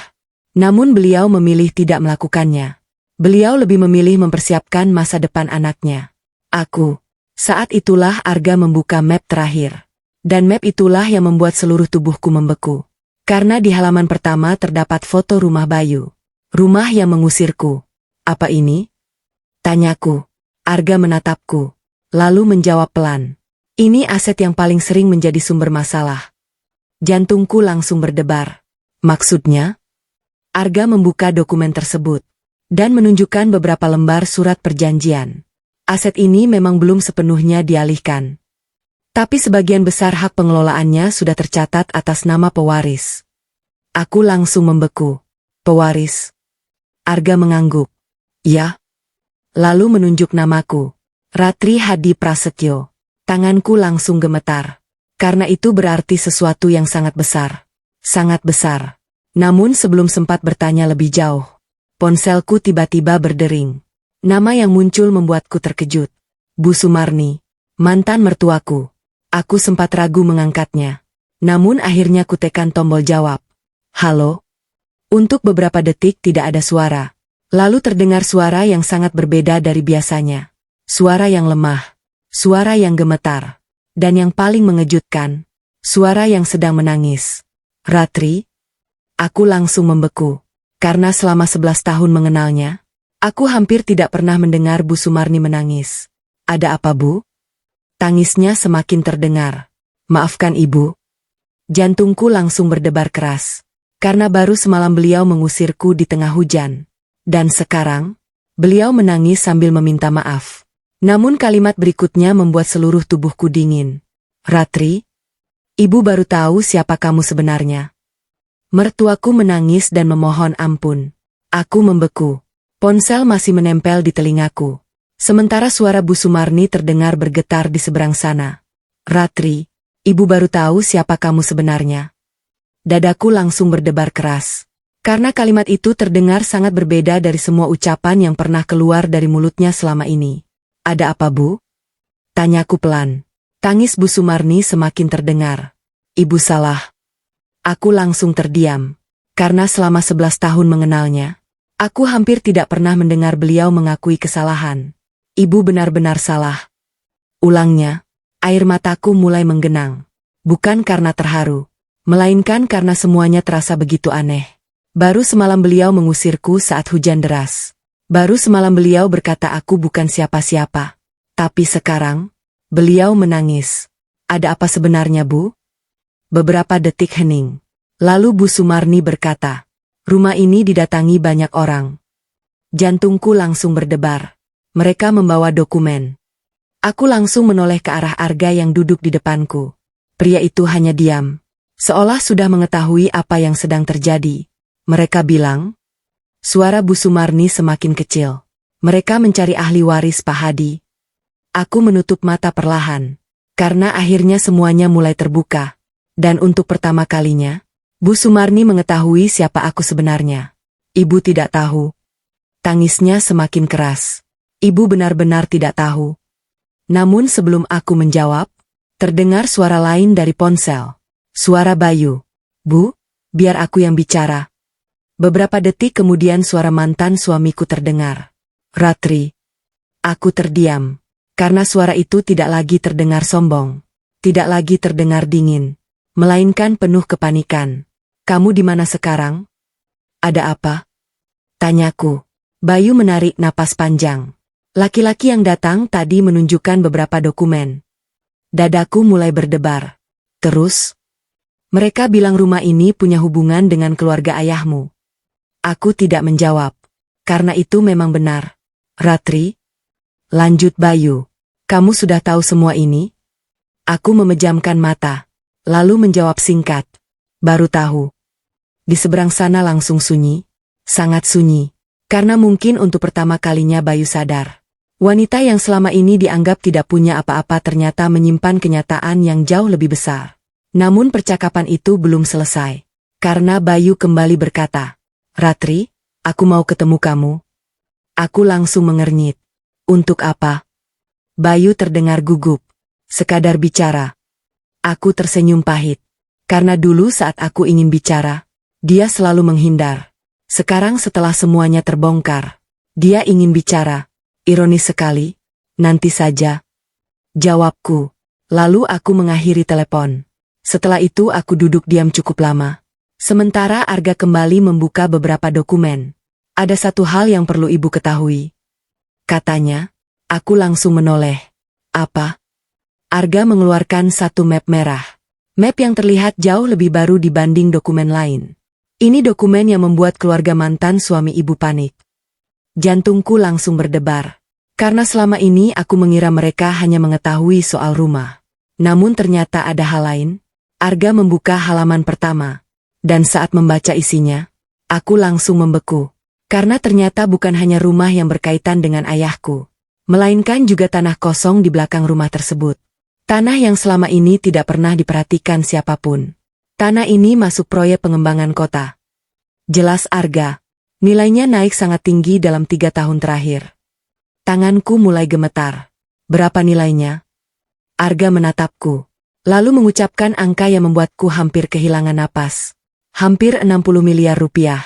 Namun beliau memilih tidak melakukannya. Beliau lebih memilih mempersiapkan masa depan anaknya. Aku. Saat itulah Arga membuka map terakhir. Dan map itulah yang membuat seluruh tubuhku membeku. Karena di halaman pertama terdapat foto rumah Bayu. Rumah yang mengusirku. Apa ini? Tanyaku. Arga menatapku. Lalu menjawab pelan. Ini aset yang paling sering menjadi sumber masalah. Jantungku langsung berdebar. Maksudnya? Arga membuka dokumen tersebut. Dan menunjukkan beberapa lembar surat perjanjian. Aset ini memang belum sepenuhnya dialihkan. Tapi sebagian besar hak pengelolaannya sudah tercatat atas nama pewaris. Aku langsung membeku. Pewaris? Arga mengangguk. Ya. Lalu menunjuk namaku. Ratri Hadi Prasetyo. Tanganku langsung gemetar. Karena itu berarti sesuatu yang sangat besar. Sangat besar. Namun sebelum sempat bertanya lebih jauh, ponselku tiba-tiba berdering. Nama yang muncul membuatku terkejut. Bu Sumarni. Mantan mertuaku. Aku sempat ragu mengangkatnya. Namun akhirnya kutekan tombol jawab. Halo? Untuk beberapa detik tidak ada suara. Lalu terdengar suara yang sangat berbeda dari biasanya. Suara yang lemah. Suara yang gemetar. Dan yang paling mengejutkan, suara yang sedang menangis. Ratri? Aku langsung membeku. Karena selama 11 tahun mengenalnya, aku hampir tidak pernah mendengar Bu Sumarni menangis. Ada apa, Bu? Tangisnya semakin terdengar. Maafkan Ibu. Jantungku langsung berdebar keras. Karena baru semalam beliau mengusirku di tengah hujan. Dan sekarang, beliau menangis sambil meminta maaf. Namun kalimat berikutnya membuat seluruh tubuhku dingin. Ratri? Ibu baru tahu siapa kamu sebenarnya. Mertuaku menangis dan memohon ampun. Aku membeku. Ponsel masih menempel di telingaku. Sementara suara Bu Sumarni terdengar bergetar di seberang sana. Ratri, Ibu baru tahu siapa kamu sebenarnya. Dadaku langsung berdebar keras. Karena kalimat itu terdengar sangat berbeda dari semua ucapan yang pernah keluar dari mulutnya selama ini. Ada apa, Bu? Tanyaku pelan. Tangis Bu Sumarni semakin terdengar. Ibu salah. Aku langsung terdiam. Karena selama 11 tahun mengenalnya, aku hampir tidak pernah mendengar beliau mengakui kesalahan. Ibu benar-benar salah. Ulangnya, air mataku mulai menggenang. Bukan karena terharu, melainkan karena semuanya terasa begitu aneh. Baru semalam beliau mengusirku saat hujan deras. Baru semalam beliau berkata aku bukan siapa-siapa. Tapi sekarang, beliau menangis. Ada apa sebenarnya, Bu? Beberapa detik hening. Lalu Bu Sumarni berkata, rumah ini didatangi banyak orang. Jantungku langsung berdebar. Mereka membawa dokumen. Aku langsung menoleh ke arah Arga yang duduk di depanku. Pria itu hanya diam, seolah sudah mengetahui apa yang sedang terjadi. Mereka bilang, suara Bu Sumarni semakin kecil. Mereka mencari ahli waris Pak Hadi. Aku menutup mata perlahan, karena akhirnya semuanya mulai terbuka. Dan untuk pertama kalinya, Bu Sumarni mengetahui siapa aku sebenarnya. Ibu tidak tahu. Tangisnya semakin keras. Ibu benar-benar tidak tahu. Namun sebelum aku menjawab, terdengar suara lain dari ponsel. Suara Bayu. Bu, biar aku yang bicara. Beberapa detik kemudian suara mantan suamiku terdengar. Ratri. Aku terdiam. Karena suara itu tidak lagi terdengar sombong. Tidak lagi terdengar dingin. Melainkan penuh kepanikan. Kamu di mana sekarang? Ada apa? Tanyaku. Bayu menarik napas panjang. Laki-laki yang datang tadi menunjukkan beberapa dokumen. Dadaku mulai berdebar. Terus? Mereka bilang rumah ini punya hubungan dengan keluarga ayahmu. Aku tidak menjawab. Karena itu memang benar. Ratri? Lanjut Bayu. Kamu sudah tahu semua ini? Aku memejamkan mata. Lalu menjawab singkat. Baru tahu. Di seberang sana langsung sunyi. Sangat sunyi. Karena mungkin untuk pertama kalinya Bayu sadar. Wanita yang selama ini dianggap tidak punya apa-apa ternyata menyimpan kenyataan yang jauh lebih besar. Namun percakapan itu belum selesai. Karena Bayu kembali berkata, Ratri, aku mau ketemu kamu. Aku langsung mengernyit. Untuk apa? Bayu terdengar gugup. Sekadar bicara. Aku tersenyum pahit. Karena dulu saat aku ingin bicara, dia selalu menghindar. Sekarang setelah semuanya terbongkar, dia ingin bicara. Ironis sekali. Nanti saja. Jawabku. Lalu aku mengakhiri telepon. Setelah itu aku duduk diam cukup lama. Sementara Arga kembali membuka beberapa dokumen. Ada satu hal yang perlu ibu ketahui. Katanya. Aku langsung menoleh. Apa? Arga mengeluarkan satu map merah. Map yang terlihat jauh lebih baru dibanding dokumen lain. Ini dokumen yang membuat keluarga mantan suami ibu panik. Jantungku langsung berdebar. Karena selama ini aku mengira mereka hanya mengetahui soal rumah. Namun ternyata ada hal lain. Arga membuka halaman pertama. Dan saat membaca isinya, aku langsung membeku. Karena ternyata bukan hanya rumah yang berkaitan dengan ayahku. Melainkan juga tanah kosong di belakang rumah tersebut. Tanah yang selama ini tidak pernah diperhatikan siapapun. Tanah ini masuk proyek pengembangan kota. Jelas Arga. Nilainya naik sangat tinggi dalam 3 tahun terakhir. Tanganku mulai gemetar. Berapa nilainya? Arga menatapku. Lalu mengucapkan angka yang membuatku hampir kehilangan napas. Hampir 60 miliar rupiah.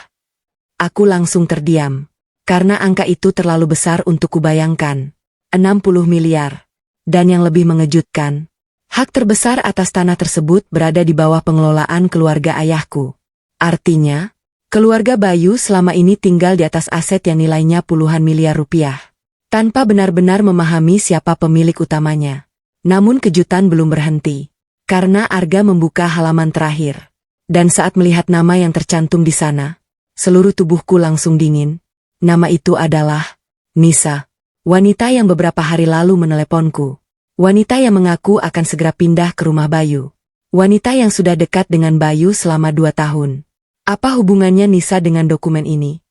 Aku langsung terdiam. Karena angka itu terlalu besar untuk kubayangkan. 60 miliar. Dan yang lebih mengejutkan, hak terbesar atas tanah tersebut berada di bawah pengelolaan keluarga ayahku. Artinya, keluarga Bayu selama ini tinggal di atas aset yang nilainya puluhan miliar rupiah. Tanpa benar-benar memahami siapa pemilik utamanya. Namun kejutan belum berhenti. Karena Arga membuka halaman terakhir. Dan saat melihat nama yang tercantum di sana, seluruh tubuhku langsung dingin. Nama itu adalah Nisa. Wanita yang beberapa hari lalu meneleponku. Wanita yang mengaku akan segera pindah ke rumah Bayu. Wanita yang sudah dekat dengan Bayu selama 2 tahun. Apa hubungannya Nisa dengan dokumen ini?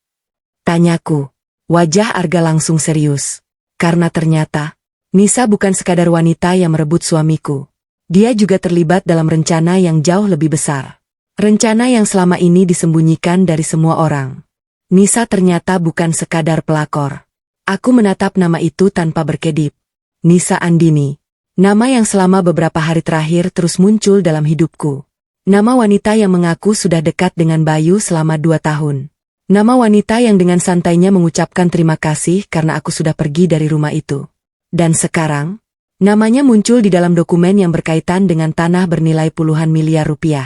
Tanyaku. Wajah Arga langsung serius. Karena ternyata, Nisa bukan sekadar wanita yang merebut suamiku. Dia juga terlibat dalam rencana yang jauh lebih besar. Rencana yang selama ini disembunyikan dari semua orang. Nisa ternyata bukan sekadar pelakor. Aku menatap nama itu tanpa berkedip. Nisa Andini. Nama yang selama beberapa hari terakhir terus muncul dalam hidupku. Nama wanita yang mengaku sudah dekat dengan Bayu selama 2 tahun. Nama wanita yang dengan santainya mengucapkan terima kasih karena aku sudah pergi dari rumah itu. Dan sekarang, Namanya muncul di dalam dokumen yang berkaitan dengan tanah bernilai puluhan miliar rupiah.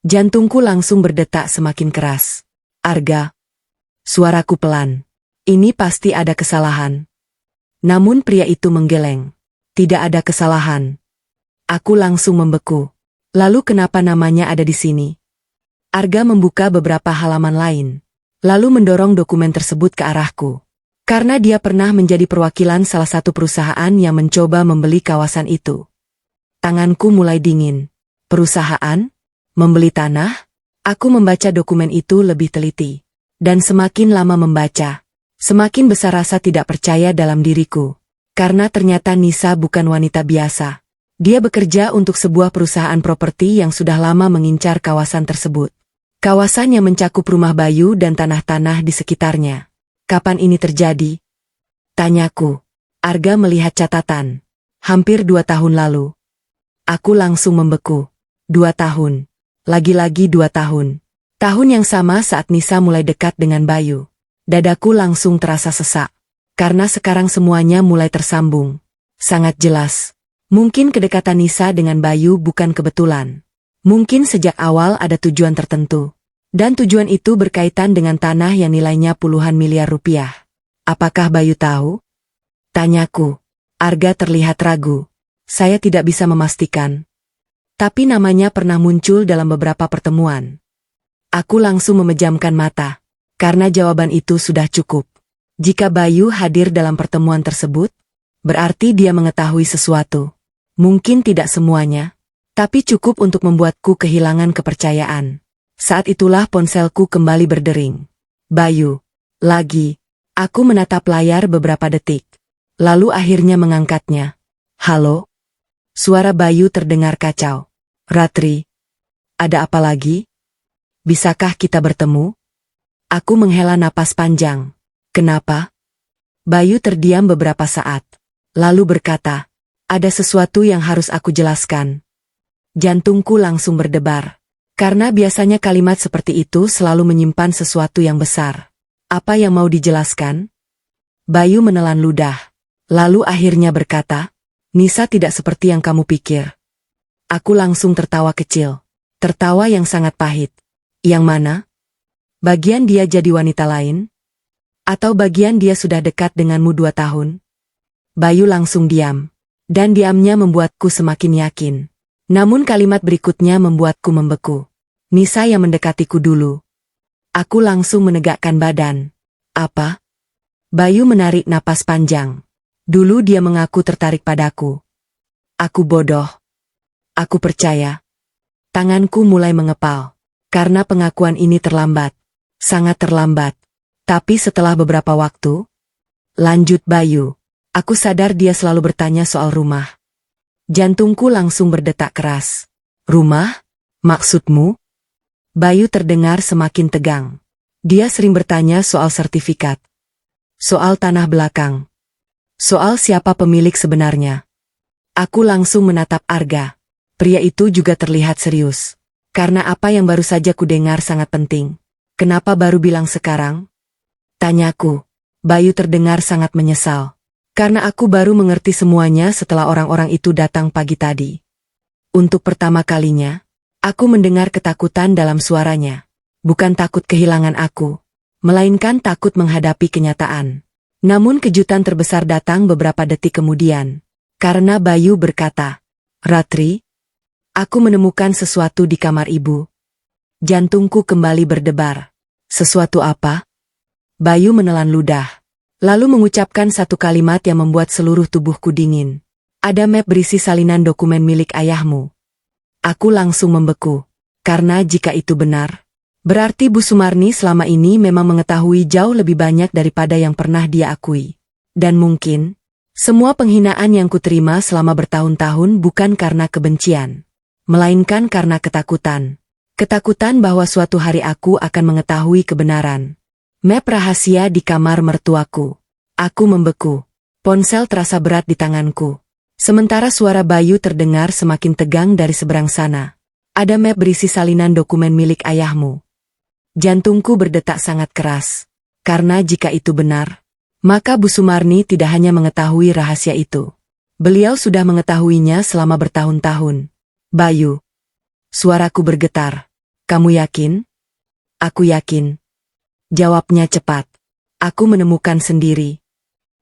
Jantungku langsung berdetak semakin keras. Arga. Suaraku pelan. Ini pasti ada kesalahan. Namun pria itu menggeleng. Tidak ada kesalahan. Aku langsung membeku. Lalu kenapa namanya ada di sini? Arga membuka beberapa halaman lain. Lalu mendorong dokumen tersebut ke arahku. Karena dia pernah menjadi perwakilan salah satu perusahaan yang mencoba membeli kawasan itu. Tanganku mulai dingin. Perusahaan? Membeli tanah? Aku membaca dokumen itu lebih teliti. Dan semakin lama membaca, semakin besar rasa tidak percaya dalam diriku. Karena ternyata Nisa bukan wanita biasa. Dia bekerja untuk sebuah perusahaan properti yang sudah lama mengincar kawasan tersebut. Kawasan yang mencakup rumah Bayu dan tanah-tanah di sekitarnya. Kapan ini terjadi? Tanyaku. Arga melihat catatan. Hampir 2 tahun lalu. Aku langsung membeku. 2 tahun. Lagi-lagi 2 tahun. Tahun yang sama saat Nisa mulai dekat dengan Bayu. Dadaku langsung terasa sesak. Karena sekarang semuanya mulai tersambung. Sangat jelas. Mungkin kedekatan Nisa dengan Bayu bukan kebetulan. Mungkin sejak awal ada tujuan tertentu. Dan tujuan itu berkaitan dengan tanah yang nilainya puluhan miliar rupiah. Apakah Bayu tahu? Tanyaku. Arga terlihat ragu. Saya tidak bisa memastikan. Tapi namanya pernah muncul dalam beberapa pertemuan. Aku langsung memejamkan mata. Karena jawaban itu sudah cukup. Jika Bayu hadir dalam pertemuan tersebut, berarti dia mengetahui sesuatu. Mungkin tidak semuanya. Tapi cukup untuk membuatku kehilangan kepercayaan. Saat itulah ponselku kembali berdering. Bayu. Lagi. Aku menatap layar beberapa detik. Lalu akhirnya mengangkatnya. Halo? Suara Bayu terdengar kacau. Ratri. Ada apa lagi? Bisakah kita bertemu? Aku menghela napas panjang. Kenapa? Bayu terdiam beberapa saat. Lalu berkata, ada sesuatu yang harus aku jelaskan. Jantungku langsung berdebar. Karena biasanya kalimat seperti itu selalu menyimpan sesuatu yang besar. Apa yang mau dijelaskan? Bayu menelan ludah. Lalu akhirnya berkata, Nisa tidak seperti yang kamu pikir. Aku langsung tertawa kecil. Tertawa yang sangat pahit. Yang mana? Bagian dia jadi wanita lain? Atau bagian dia sudah dekat denganmu 2 tahun? Bayu langsung diam. Dan diamnya membuatku semakin yakin. Namun kalimat berikutnya membuatku membeku. Nisa yang mendekatiku dulu. Aku langsung menegakkan badan. Apa? Bayu menarik napas panjang. Dulu dia mengaku tertarik padaku. Aku bodoh. Aku percaya. Tanganku mulai mengepal. Karena pengakuan ini terlambat. Sangat terlambat. Tapi setelah beberapa waktu, lanjut Bayu. Aku sadar dia selalu bertanya soal rumah. Jantungku langsung berdetak keras. Rumah? Maksudmu? Bayu terdengar semakin tegang. Dia sering bertanya soal sertifikat. Soal tanah belakang. Soal siapa pemilik sebenarnya. Aku langsung menatap Arga. Pria itu juga terlihat serius. Karena apa yang baru saja kudengar sangat penting. Kenapa baru bilang sekarang? Tanyaku. Bayu terdengar sangat menyesal. Karena aku baru mengerti semuanya setelah orang-orang itu datang pagi tadi. Untuk pertama kalinya, aku mendengar ketakutan dalam suaranya. Bukan takut kehilangan aku, melainkan takut menghadapi kenyataan. Namun kejutan terbesar datang beberapa detik kemudian. Karena Bayu berkata, Ratri, aku menemukan sesuatu di kamar ibu. Jantungku kembali berdebar. Sesuatu apa? Bayu menelan ludah. Lalu mengucapkan satu kalimat yang membuat seluruh tubuhku dingin. Ada map berisi salinan dokumen milik ayahmu. Aku langsung membeku. Karena jika itu benar, berarti Bu Sumarni selama ini memang mengetahui jauh lebih banyak daripada yang pernah dia akui. Dan mungkin, semua penghinaan yang kuterima selama bertahun-tahun bukan karena kebencian. Melainkan karena ketakutan. Ketakutan bahwa suatu hari aku akan mengetahui kebenaran. Map rahasia di kamar mertuaku. Aku membeku. Ponsel terasa berat di tanganku. Sementara suara Bayu terdengar semakin tegang dari seberang sana. Ada map berisi salinan dokumen milik ayahmu. Jantungku berdetak sangat keras. Karena jika itu benar, maka Bu Sumarni tidak hanya mengetahui rahasia itu. Beliau sudah mengetahuinya selama bertahun-tahun. Bayu. Suaraku bergetar. Kamu yakin? Aku yakin. Jawabnya cepat. Aku menemukan sendiri.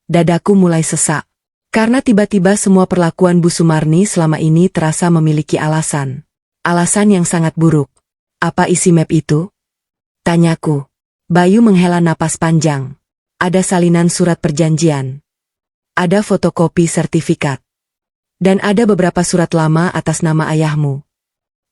Dadaku mulai sesak. Karena tiba-tiba semua perlakuan Bu Sumarni selama ini terasa memiliki alasan. Alasan yang sangat buruk. Apa isi map itu? Tanyaku. Bayu menghela napas panjang. Ada salinan surat perjanjian. Ada fotokopi sertifikat. Dan ada beberapa surat lama atas nama ayahmu.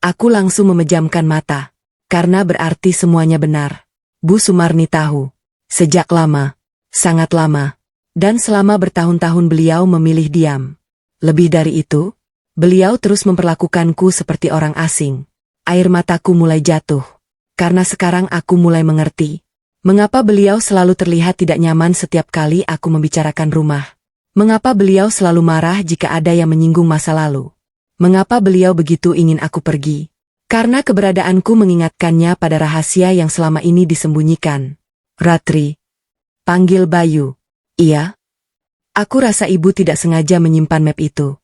Aku langsung memejamkan mata. Karena berarti semuanya benar. Bu Sumarni tahu. Sejak lama. Sangat lama. Dan selama bertahun-tahun beliau memilih diam. Lebih dari itu, beliau terus memperlakukanku seperti orang asing. Air mataku mulai jatuh. Karena sekarang aku mulai mengerti. Mengapa beliau selalu terlihat tidak nyaman setiap kali aku membicarakan rumah. Mengapa beliau selalu marah jika ada yang menyinggung masa lalu. Mengapa beliau begitu ingin aku pergi. Karena keberadaanku mengingatkannya pada rahasia yang selama ini disembunyikan. Ratri. Panggil Bayu. Iya? Aku rasa ibu tidak sengaja menyimpan map itu.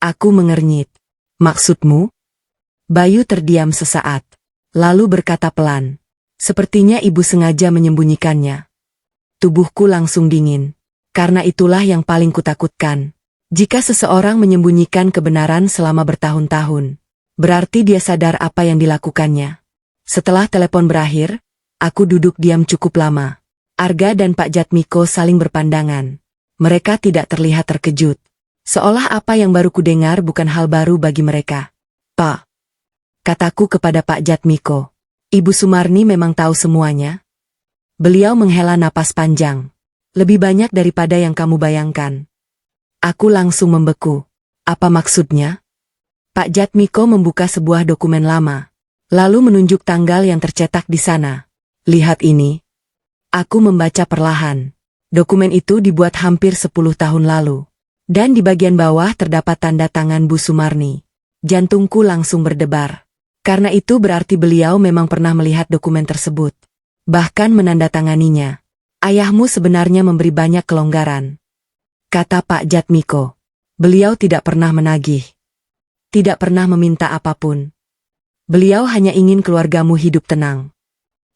Aku mengernyit. Maksudmu? Bayu terdiam sesaat. Lalu berkata pelan. Sepertinya ibu sengaja menyembunyikannya. Tubuhku langsung dingin. Karena itulah yang paling kutakutkan. Jika seseorang menyembunyikan kebenaran selama bertahun-tahun, berarti dia sadar apa yang dilakukannya. Setelah telepon berakhir, aku duduk diam cukup lama. Arga dan Pak Jatmiko saling berpandangan. Mereka tidak terlihat terkejut. Seolah apa yang baru kudengar bukan hal baru bagi mereka. Pak. Kataku kepada Pak Jatmiko. Ibu Sumarni memang tahu semuanya. Beliau menghela napas panjang. Lebih banyak daripada yang kamu bayangkan. Aku langsung membeku. Apa maksudnya? Pak Jatmiko membuka sebuah dokumen lama. Lalu menunjuk tanggal yang tercetak di sana. Lihat ini. Aku membaca perlahan. Dokumen itu dibuat hampir 10 tahun lalu. Dan di bagian bawah terdapat tanda tangan Bu Sumarni. Jantungku langsung berdebar. Karena itu berarti beliau memang pernah melihat dokumen tersebut. Bahkan menandatanganinya. Ayahmu sebenarnya memberi banyak kelonggaran. Kata Pak Jatmiko. Beliau tidak pernah menagih. Tidak pernah meminta apapun. Beliau hanya ingin keluargamu hidup tenang.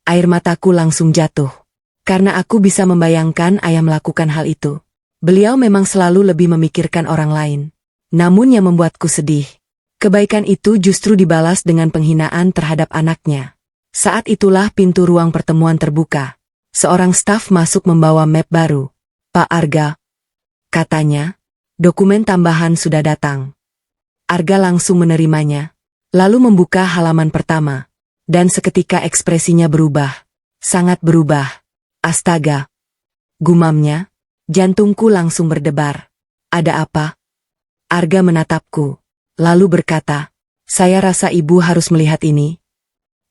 Air mataku langsung jatuh. Karena aku bisa membayangkan ayah melakukan hal itu. Beliau memang selalu lebih memikirkan orang lain. Namun yang membuatku sedih. Kebaikan itu justru dibalas dengan penghinaan terhadap anaknya. Saat itulah pintu ruang pertemuan terbuka. Seorang staf masuk membawa map baru. Pak Arga. Katanya, dokumen tambahan sudah datang. Arga langsung menerimanya. Lalu membuka halaman pertama. Dan seketika ekspresinya berubah. Sangat berubah. Astaga. Gumamnya. Jantungku langsung berdebar. Ada apa? Arga menatapku. Lalu berkata, saya rasa ibu harus melihat ini.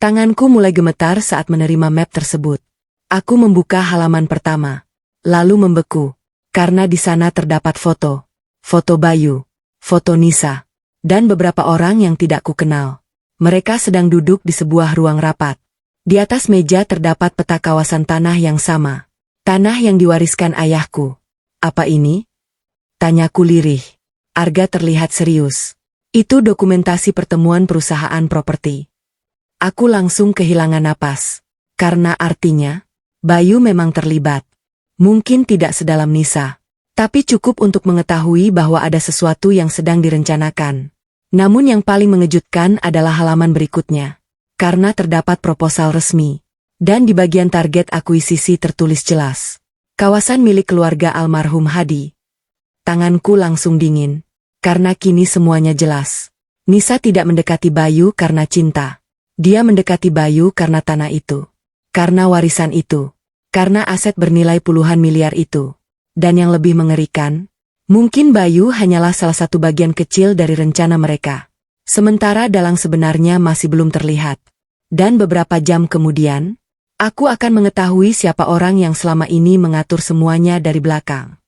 Tanganku mulai gemetar saat menerima map tersebut. Aku membuka halaman pertama. Lalu membeku. Karena di sana terdapat foto. Foto Bayu. Foto Nisa. Dan beberapa orang yang tidak kukenal. Mereka sedang duduk di sebuah ruang rapat. Di atas meja terdapat peta kawasan tanah yang sama. Tanah yang diwariskan ayahku. Apa ini? Tanyaku lirih. Arga terlihat serius. Itu dokumentasi pertemuan perusahaan properti. Aku langsung kehilangan napas. Karena artinya, Bayu memang terlibat. Mungkin tidak sedalam Nisa. Tapi cukup untuk mengetahui bahwa ada sesuatu yang sedang direncanakan. Namun yang paling mengejutkan adalah halaman berikutnya. Karena terdapat proposal resmi. Dan di bagian target akuisisi tertulis jelas. Kawasan milik keluarga almarhum Hadi. Tanganku langsung dingin. Karena kini semuanya jelas. Nisa tidak mendekati Bayu karena cinta. Dia mendekati Bayu karena tanah itu. Karena warisan itu. Karena aset bernilai puluhan miliar itu. Dan yang lebih mengerikan, mungkin Bayu hanyalah salah satu bagian kecil dari rencana mereka. Sementara dalang sebenarnya masih belum terlihat. Dan beberapa jam kemudian, aku akan mengetahui siapa orang yang selama ini mengatur semuanya dari belakang.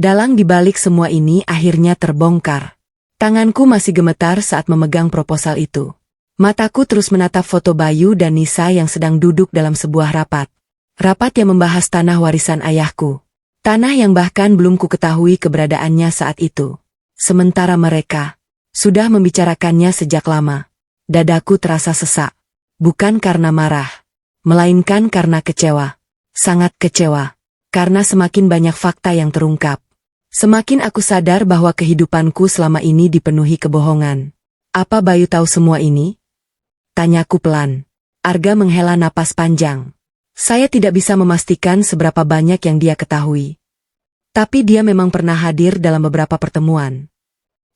Dalang di balik semua ini akhirnya terbongkar. Tanganku masih gemetar saat memegang proposal itu. Mataku terus menatap foto Bayu dan Nisa yang sedang duduk dalam sebuah rapat. Rapat yang membahas tanah warisan ayahku. Tanah yang bahkan belum ku ketahui keberadaannya saat itu. Sementara mereka sudah membicarakannya sejak lama. Dadaku terasa sesak. Bukan karena marah, melainkan karena kecewa. Sangat kecewa. Karena semakin banyak fakta yang terungkap, semakin aku sadar bahwa kehidupanku selama ini dipenuhi kebohongan. Apa Bayu tahu semua ini? Tanyaku pelan. Arga menghela napas panjang. Saya tidak bisa memastikan seberapa banyak yang dia ketahui. Tapi dia memang pernah hadir dalam beberapa pertemuan.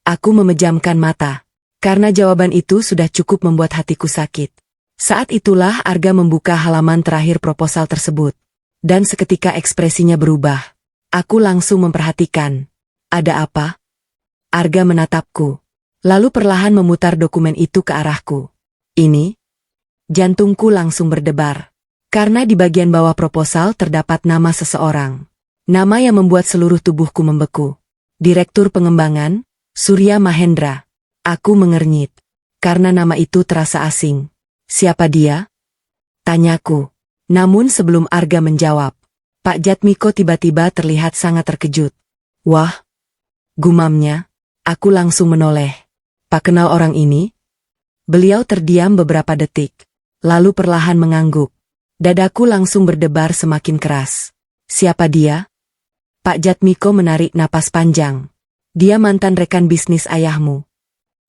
Aku memejamkan mata. Karena jawaban itu sudah cukup membuat hatiku sakit. Saat itulah Arga membuka halaman terakhir proposal tersebut. Dan seketika ekspresinya berubah. Aku langsung memperhatikan. Ada apa? Arga menatapku. Lalu perlahan memutar dokumen itu ke arahku. Ini? Jantungku langsung berdebar. Karena di bagian bawah proposal terdapat nama seseorang. Nama yang membuat seluruh tubuhku membeku. Direktur Pengembangan, Surya Mahendra. Aku mengernyit. Karena nama itu terasa asing. Siapa dia? Tanyaku. Namun sebelum Arga menjawab, Pak Jatmiko tiba-tiba terlihat sangat terkejut. Wah, gumamnya. Aku langsung menoleh. Pak kenal orang ini? Beliau terdiam beberapa detik. Lalu perlahan mengangguk. Dadaku langsung berdebar semakin keras. Siapa dia? Pak Jatmiko menarik napas panjang. Dia mantan rekan bisnis ayahmu.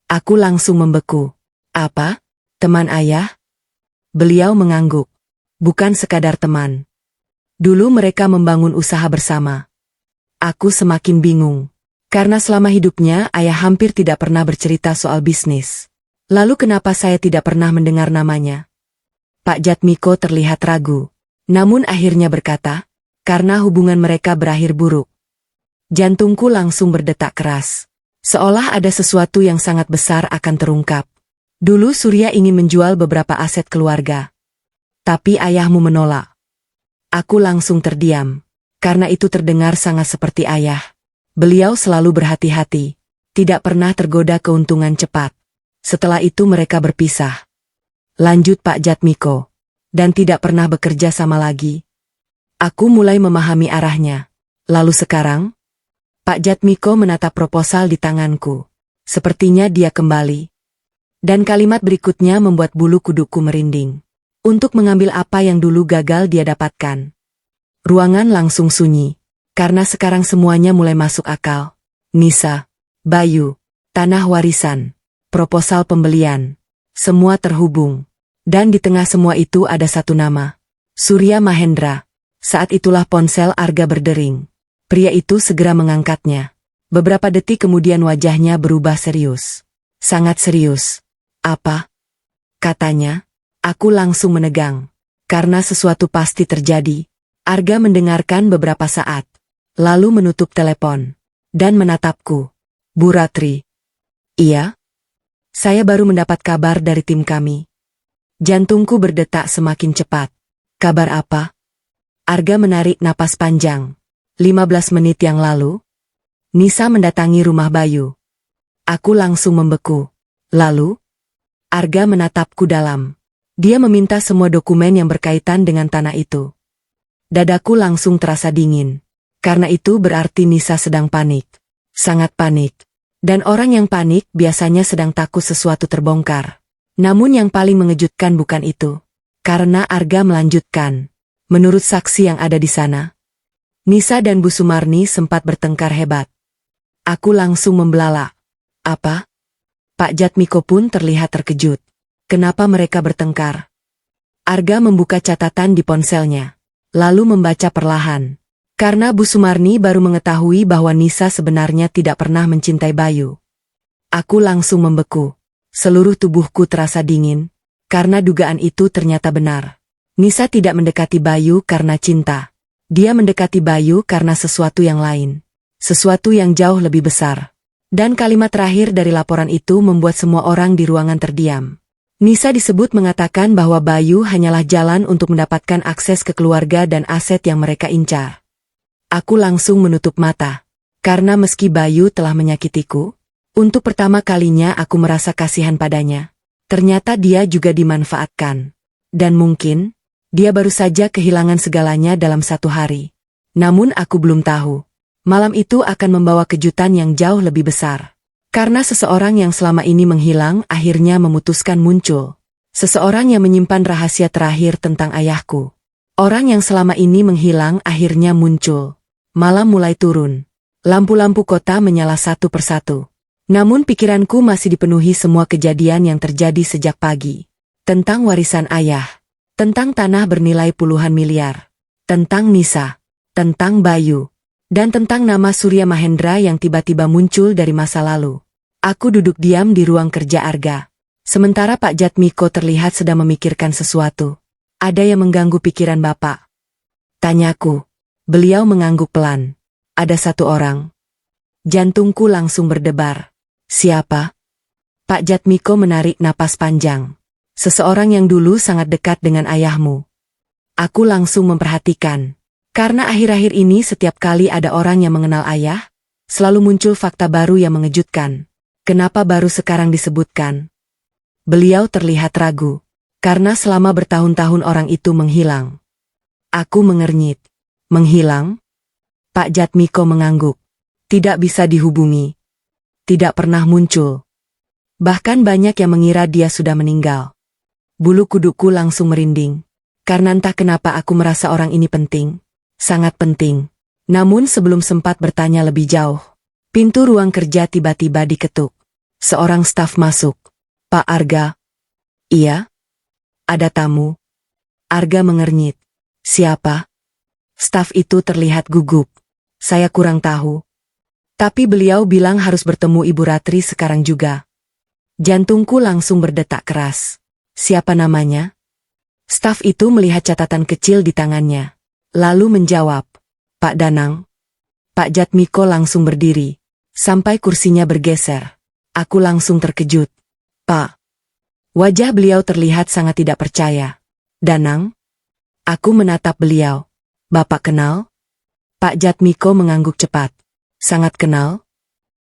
Aku langsung membeku. Apa? Teman ayah? Beliau mengangguk. Bukan sekadar teman. Dulu mereka membangun usaha bersama. Aku semakin bingung. Karena selama hidupnya ayah hampir tidak pernah bercerita soal bisnis. Lalu kenapa saya tidak pernah mendengar namanya? Pak Jatmiko terlihat ragu. Namun akhirnya berkata, karena hubungan mereka berakhir buruk. Jantungku langsung berdetak keras. Seolah ada sesuatu yang sangat besar akan terungkap. Dulu Surya ingin menjual beberapa aset keluarga. Tapi ayahmu menolak. Aku langsung terdiam. Karena itu terdengar sangat seperti ayah. Beliau selalu berhati-hati. Tidak pernah tergoda keuntungan cepat. Setelah itu mereka berpisah. Lanjut Pak Jatmiko. Dan tidak pernah bekerja sama lagi. Aku mulai memahami arahnya. Lalu sekarang? Pak Jatmiko menatap proposal di tanganku. Sepertinya dia kembali. Dan kalimat berikutnya membuat bulu kudukku merinding. Untuk mengambil apa yang dulu gagal dia dapatkan. Ruangan langsung sunyi. Karena sekarang semuanya mulai masuk akal. Nisa, Bayu, tanah warisan, proposal pembelian. Semua terhubung. Dan di tengah semua itu ada satu nama. Surya Mahendra. Saat itulah ponsel Arga berdering. Pria itu segera mengangkatnya. Beberapa detik kemudian wajahnya berubah serius. Sangat serius. Apa? Katanya. Aku langsung menegang. Karena sesuatu pasti terjadi. Arga mendengarkan beberapa saat. Lalu menutup telepon. Dan menatapku. Bu Ratri. Iya? Saya baru mendapat kabar dari tim kami. Jantungku berdetak semakin cepat. Kabar apa? Arga menarik napas panjang. 15 menit yang lalu, Nisa mendatangi rumah Bayu. Aku langsung membeku. Lalu, Arga menatapku dalam. Dia meminta semua dokumen yang berkaitan dengan tanah itu. Dadaku langsung terasa dingin. Karena itu berarti Nisa sedang panik. Sangat panik. Dan orang yang panik biasanya sedang takut sesuatu terbongkar. Namun yang paling mengejutkan bukan itu. Karena Arga melanjutkan. Menurut saksi yang ada di sana, Nisa dan Bu Sumarni sempat bertengkar hebat. Aku langsung membelalak. Apa? Pak Jatmiko pun terlihat terkejut. Kenapa mereka bertengkar? Arga membuka catatan di ponselnya. Lalu membaca perlahan. Karena Bu Sumarni baru mengetahui bahwa Nisa sebenarnya tidak pernah mencintai Bayu. Aku langsung membeku. Seluruh tubuhku terasa dingin. Karena dugaan itu ternyata benar. Nisa tidak mendekati Bayu karena cinta. Dia mendekati Bayu karena sesuatu yang lain. Sesuatu yang jauh lebih besar. Dan kalimat terakhir dari laporan itu membuat semua orang di ruangan terdiam. Nisa disebut mengatakan bahwa Bayu hanyalah jalan untuk mendapatkan akses ke keluarga dan aset yang mereka incar. Aku langsung menutup mata. Karena meski Bayu telah menyakitiku, untuk pertama kalinya aku merasa kasihan padanya. Ternyata dia juga dimanfaatkan. Dan mungkin dia baru saja kehilangan segalanya dalam satu hari. Namun aku belum tahu Malam itu akan membawa kejutan yang jauh lebih besar. Karena seseorang yang selama ini menghilang akhirnya memutuskan muncul. Seseorang yang menyimpan rahasia terakhir tentang ayahku. Orang yang selama ini menghilang akhirnya muncul. Malam mulai turun. Lampu-lampu kota menyala satu persatu. Namun pikiranku masih dipenuhi semua kejadian yang terjadi sejak pagi. Tentang warisan ayah. Tentang tanah bernilai puluhan miliar. Tentang Nisa. Tentang Bayu. Dan tentang nama Surya Mahendra yang tiba-tiba muncul dari masa lalu. Aku duduk diam di ruang kerja Arga. Sementara Pak Jatmiko terlihat sedang memikirkan sesuatu. Ada yang mengganggu pikiran Bapak? Tanyaku. Beliau mengangguk pelan. Ada satu orang. Jantungku langsung berdebar. Siapa? Pak Jatmiko menarik napas panjang. Seseorang yang dulu sangat dekat dengan ayahmu. Aku langsung memperhatikan. Karena akhir-akhir ini setiap kali ada orang yang mengenal ayah, selalu muncul fakta baru yang mengejutkan. Kenapa baru sekarang disebutkan? Beliau terlihat ragu. Karena selama bertahun-tahun orang itu menghilang. Aku mengernyit. Menghilang? Pak Jatmiko mengangguk. Tidak bisa dihubungi. Tidak pernah muncul. Bahkan banyak yang mengira dia sudah meninggal. Bulu kudukku langsung merinding. Karena entah kenapa aku merasa orang ini penting. Sangat penting. Namun sebelum sempat bertanya lebih jauh, pintu ruang kerja tiba-tiba diketuk. Seorang staf masuk. Pak Arga. Iya? Ada tamu. Arga mengernyit. Siapa? Staf itu terlihat gugup. Saya kurang tahu. Tapi beliau bilang harus bertemu Ibu Ratri sekarang juga. Jantungku langsung berdetak keras. Siapa namanya? Staf itu melihat catatan kecil di tangannya. Lalu menjawab. Pak Danang. Pak Jatmiko langsung berdiri. Sampai kursinya bergeser. Aku langsung terkejut. Pak. Wajah beliau terlihat sangat tidak percaya. Danang? Aku menatap beliau. Bapak kenal? Pak Jatmiko mengangguk cepat. Sangat kenal?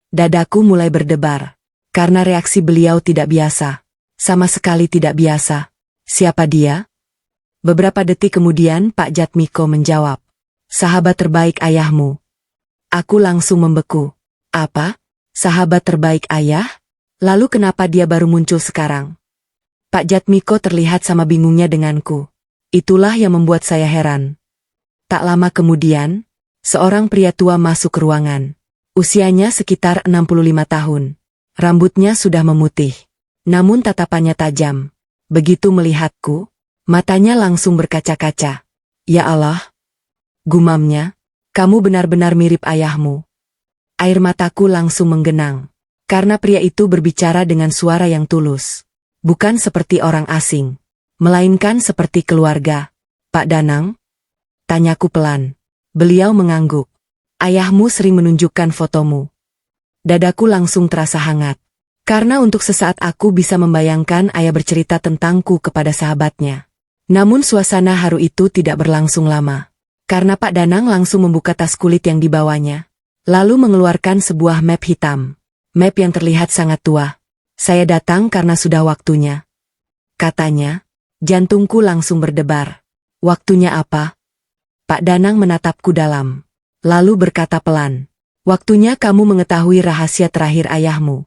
Dadaku mulai berdebar. Karena reaksi beliau tidak biasa. Sama sekali tidak biasa. Siapa dia? Beberapa detik kemudian Pak Jatmiko menjawab. Sahabat terbaik ayahmu. Aku langsung membeku. Apa? Sahabat terbaik ayah? Lalu kenapa dia baru muncul sekarang? Pak Jatmiko terlihat sama bingungnya denganku. Itulah yang membuat saya heran. Tak lama kemudian, seorang pria tua masuk ke ruangan. Usianya sekitar 65 tahun. Rambutnya sudah memutih. Namun tatapannya tajam. Begitu melihatku, matanya langsung berkaca-kaca. Ya Allah! Gumamnya, kamu benar-benar mirip ayahmu. Air mataku langsung menggenang. Karena pria itu berbicara dengan suara yang tulus. Bukan seperti orang asing. Melainkan seperti keluarga. Pak Danang? Tanyaku pelan. Beliau mengangguk. Ayahmu sering menunjukkan fotomu. Dadaku langsung terasa hangat. Karena untuk sesaat aku bisa membayangkan ayah bercerita tentangku kepada sahabatnya. Namun suasana haru itu tidak berlangsung lama. Karena Pak Danang langsung membuka tas kulit yang dibawanya. Lalu mengeluarkan sebuah map hitam. Map yang terlihat sangat tua. Saya datang karena sudah waktunya. Katanya, jantungku langsung berdebar. Waktunya apa? Pak Danang menatapku dalam. Lalu berkata pelan. Waktunya kamu mengetahui rahasia terakhir ayahmu.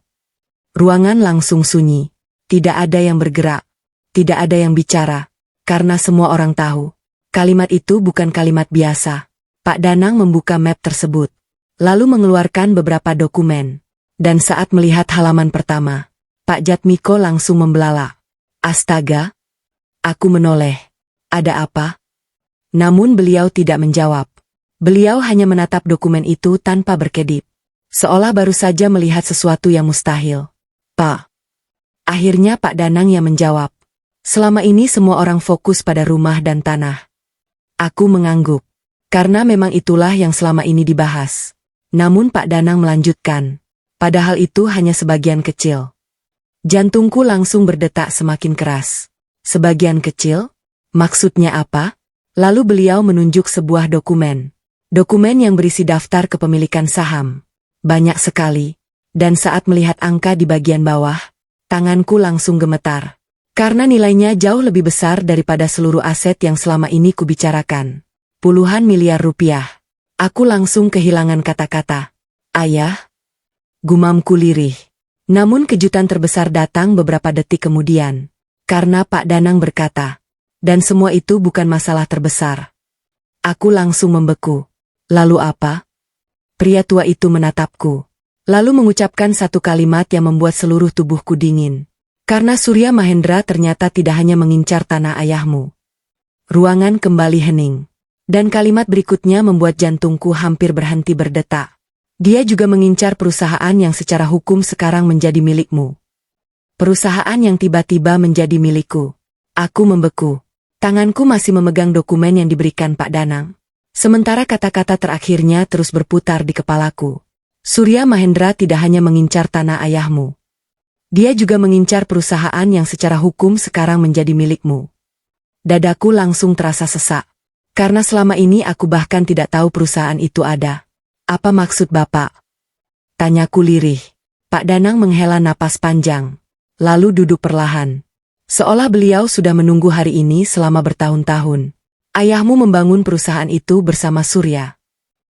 Ruangan langsung sunyi. Tidak ada yang bergerak. Tidak ada yang bicara. Karena semua orang tahu. Kalimat itu bukan kalimat biasa. Pak Danang membuka map tersebut. Lalu mengeluarkan beberapa dokumen. Dan saat melihat halaman pertama, Pak Jatmiko langsung membelalak. Astaga! Aku menoleh. Ada apa? Namun beliau tidak menjawab. Beliau hanya menatap dokumen itu tanpa berkedip. Seolah baru saja melihat sesuatu yang mustahil. Pak. Akhirnya Pak Danang yang menjawab. Selama ini semua orang fokus pada rumah dan tanah. Aku mengangguk. Karena memang itulah yang selama ini dibahas. Namun Pak Danang melanjutkan. Padahal itu hanya sebagian kecil. Jantungku langsung berdetak semakin keras. Sebagian kecil? Maksudnya apa? Lalu beliau menunjuk sebuah dokumen. Dokumen yang berisi daftar kepemilikan saham. Banyak sekali. Dan saat melihat angka di bagian bawah, tanganku langsung gemetar. Karena nilainya jauh lebih besar daripada seluruh aset yang selama ini kubicarakan. Puluhan miliar rupiah. Aku langsung kehilangan kata-kata. Ayah? Gumamku lirih. Namun kejutan terbesar datang beberapa detik kemudian. Karena Pak Danang berkata, dan semua itu bukan masalah terbesar. Aku langsung membeku. Lalu apa? Pria tua itu menatapku. Lalu mengucapkan satu kalimat yang membuat seluruh tubuhku dingin. Karena Surya Mahendra ternyata tidak hanya mengincar tanah ayahmu. Ruangan kembali hening. Dan kalimat berikutnya membuat jantungku hampir berhenti berdetak. Dia juga mengincar perusahaan yang secara hukum sekarang menjadi milikmu. Perusahaan yang tiba-tiba menjadi milikku. Aku membeku. Tanganku masih memegang dokumen yang diberikan Pak Danang. Sementara kata-kata terakhirnya terus berputar di kepalaku. Surya Mahendra tidak hanya mengincar tanah ayahmu. Dia juga mengincar perusahaan yang secara hukum sekarang menjadi milikmu. Dadaku langsung terasa sesak. Karena selama ini aku bahkan tidak tahu perusahaan itu ada. Apa maksud Bapak? Tanyaku lirih. Pak Danang menghela napas panjang. Lalu duduk perlahan. Seolah beliau sudah menunggu hari ini selama bertahun-tahun. Ayahmu membangun perusahaan itu bersama Surya.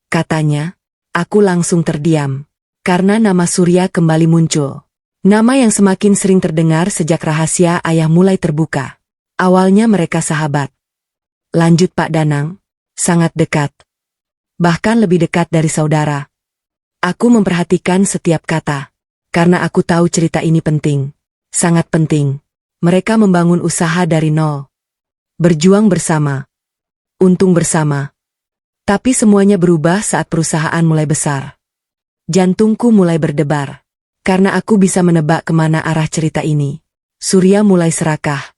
Katanya. Aku langsung terdiam. Karena nama Surya kembali muncul. Nama yang semakin sering terdengar sejak rahasia ayah mulai terbuka. Awalnya mereka sahabat. Lanjut Pak Danang. Sangat dekat. Bahkan lebih dekat dari saudara. Aku memperhatikan setiap kata. Karena aku tahu cerita ini penting. Sangat penting. Mereka membangun usaha dari nol. Berjuang bersama. Untung bersama. Tapi semuanya berubah saat perusahaan mulai besar. Jantungku mulai berdebar. Karena aku bisa menebak kemana arah cerita ini. Surya mulai serakah.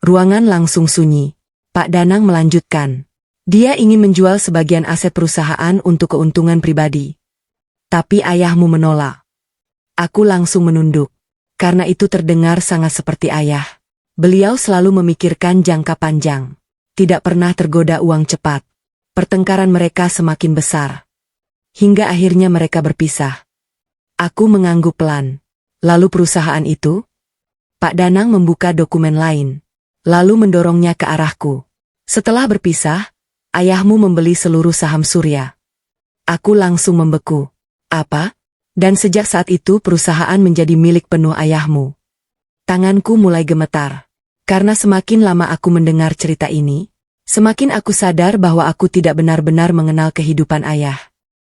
Ruangan langsung sunyi. Pak Danang melanjutkan. Dia ingin menjual sebagian aset perusahaan untuk keuntungan pribadi. Tapi ayahmu menolak. Aku langsung menunduk. Karena itu terdengar sangat seperti ayah. Beliau selalu memikirkan jangka panjang. Tidak pernah tergoda uang cepat. Pertengkaran mereka semakin besar. Hingga akhirnya mereka berpisah. Aku mengangguk pelan. Lalu perusahaan itu? Pak Danang membuka dokumen lain. Lalu mendorongnya ke arahku. Setelah berpisah, ayahmu membeli seluruh saham Surya. Aku langsung membeku. Apa? Dan sejak saat itu perusahaan menjadi milik penuh ayahmu. Tanganku mulai gemetar. Karena semakin lama aku mendengar cerita ini, semakin aku sadar bahwa aku tidak benar-benar mengenal kehidupan ayah.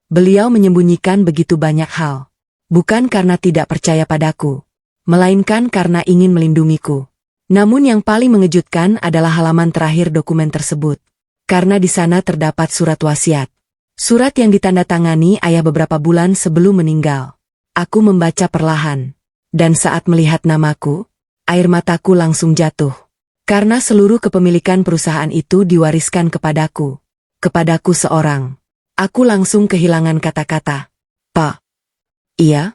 Beliau menyembunyikan begitu banyak hal. Bukan karena tidak percaya padaku, melainkan karena ingin melindungiku. Namun yang paling mengejutkan adalah halaman terakhir dokumen tersebut. Karena di sana terdapat surat wasiat. Surat yang ditandatangani ayah beberapa bulan sebelum meninggal. Aku membaca perlahan. Dan saat melihat namaku, air mataku langsung jatuh. Karena seluruh kepemilikan perusahaan itu diwariskan kepadaku. Kepadaku seorang. Aku langsung kehilangan kata-kata. Pak. Iya?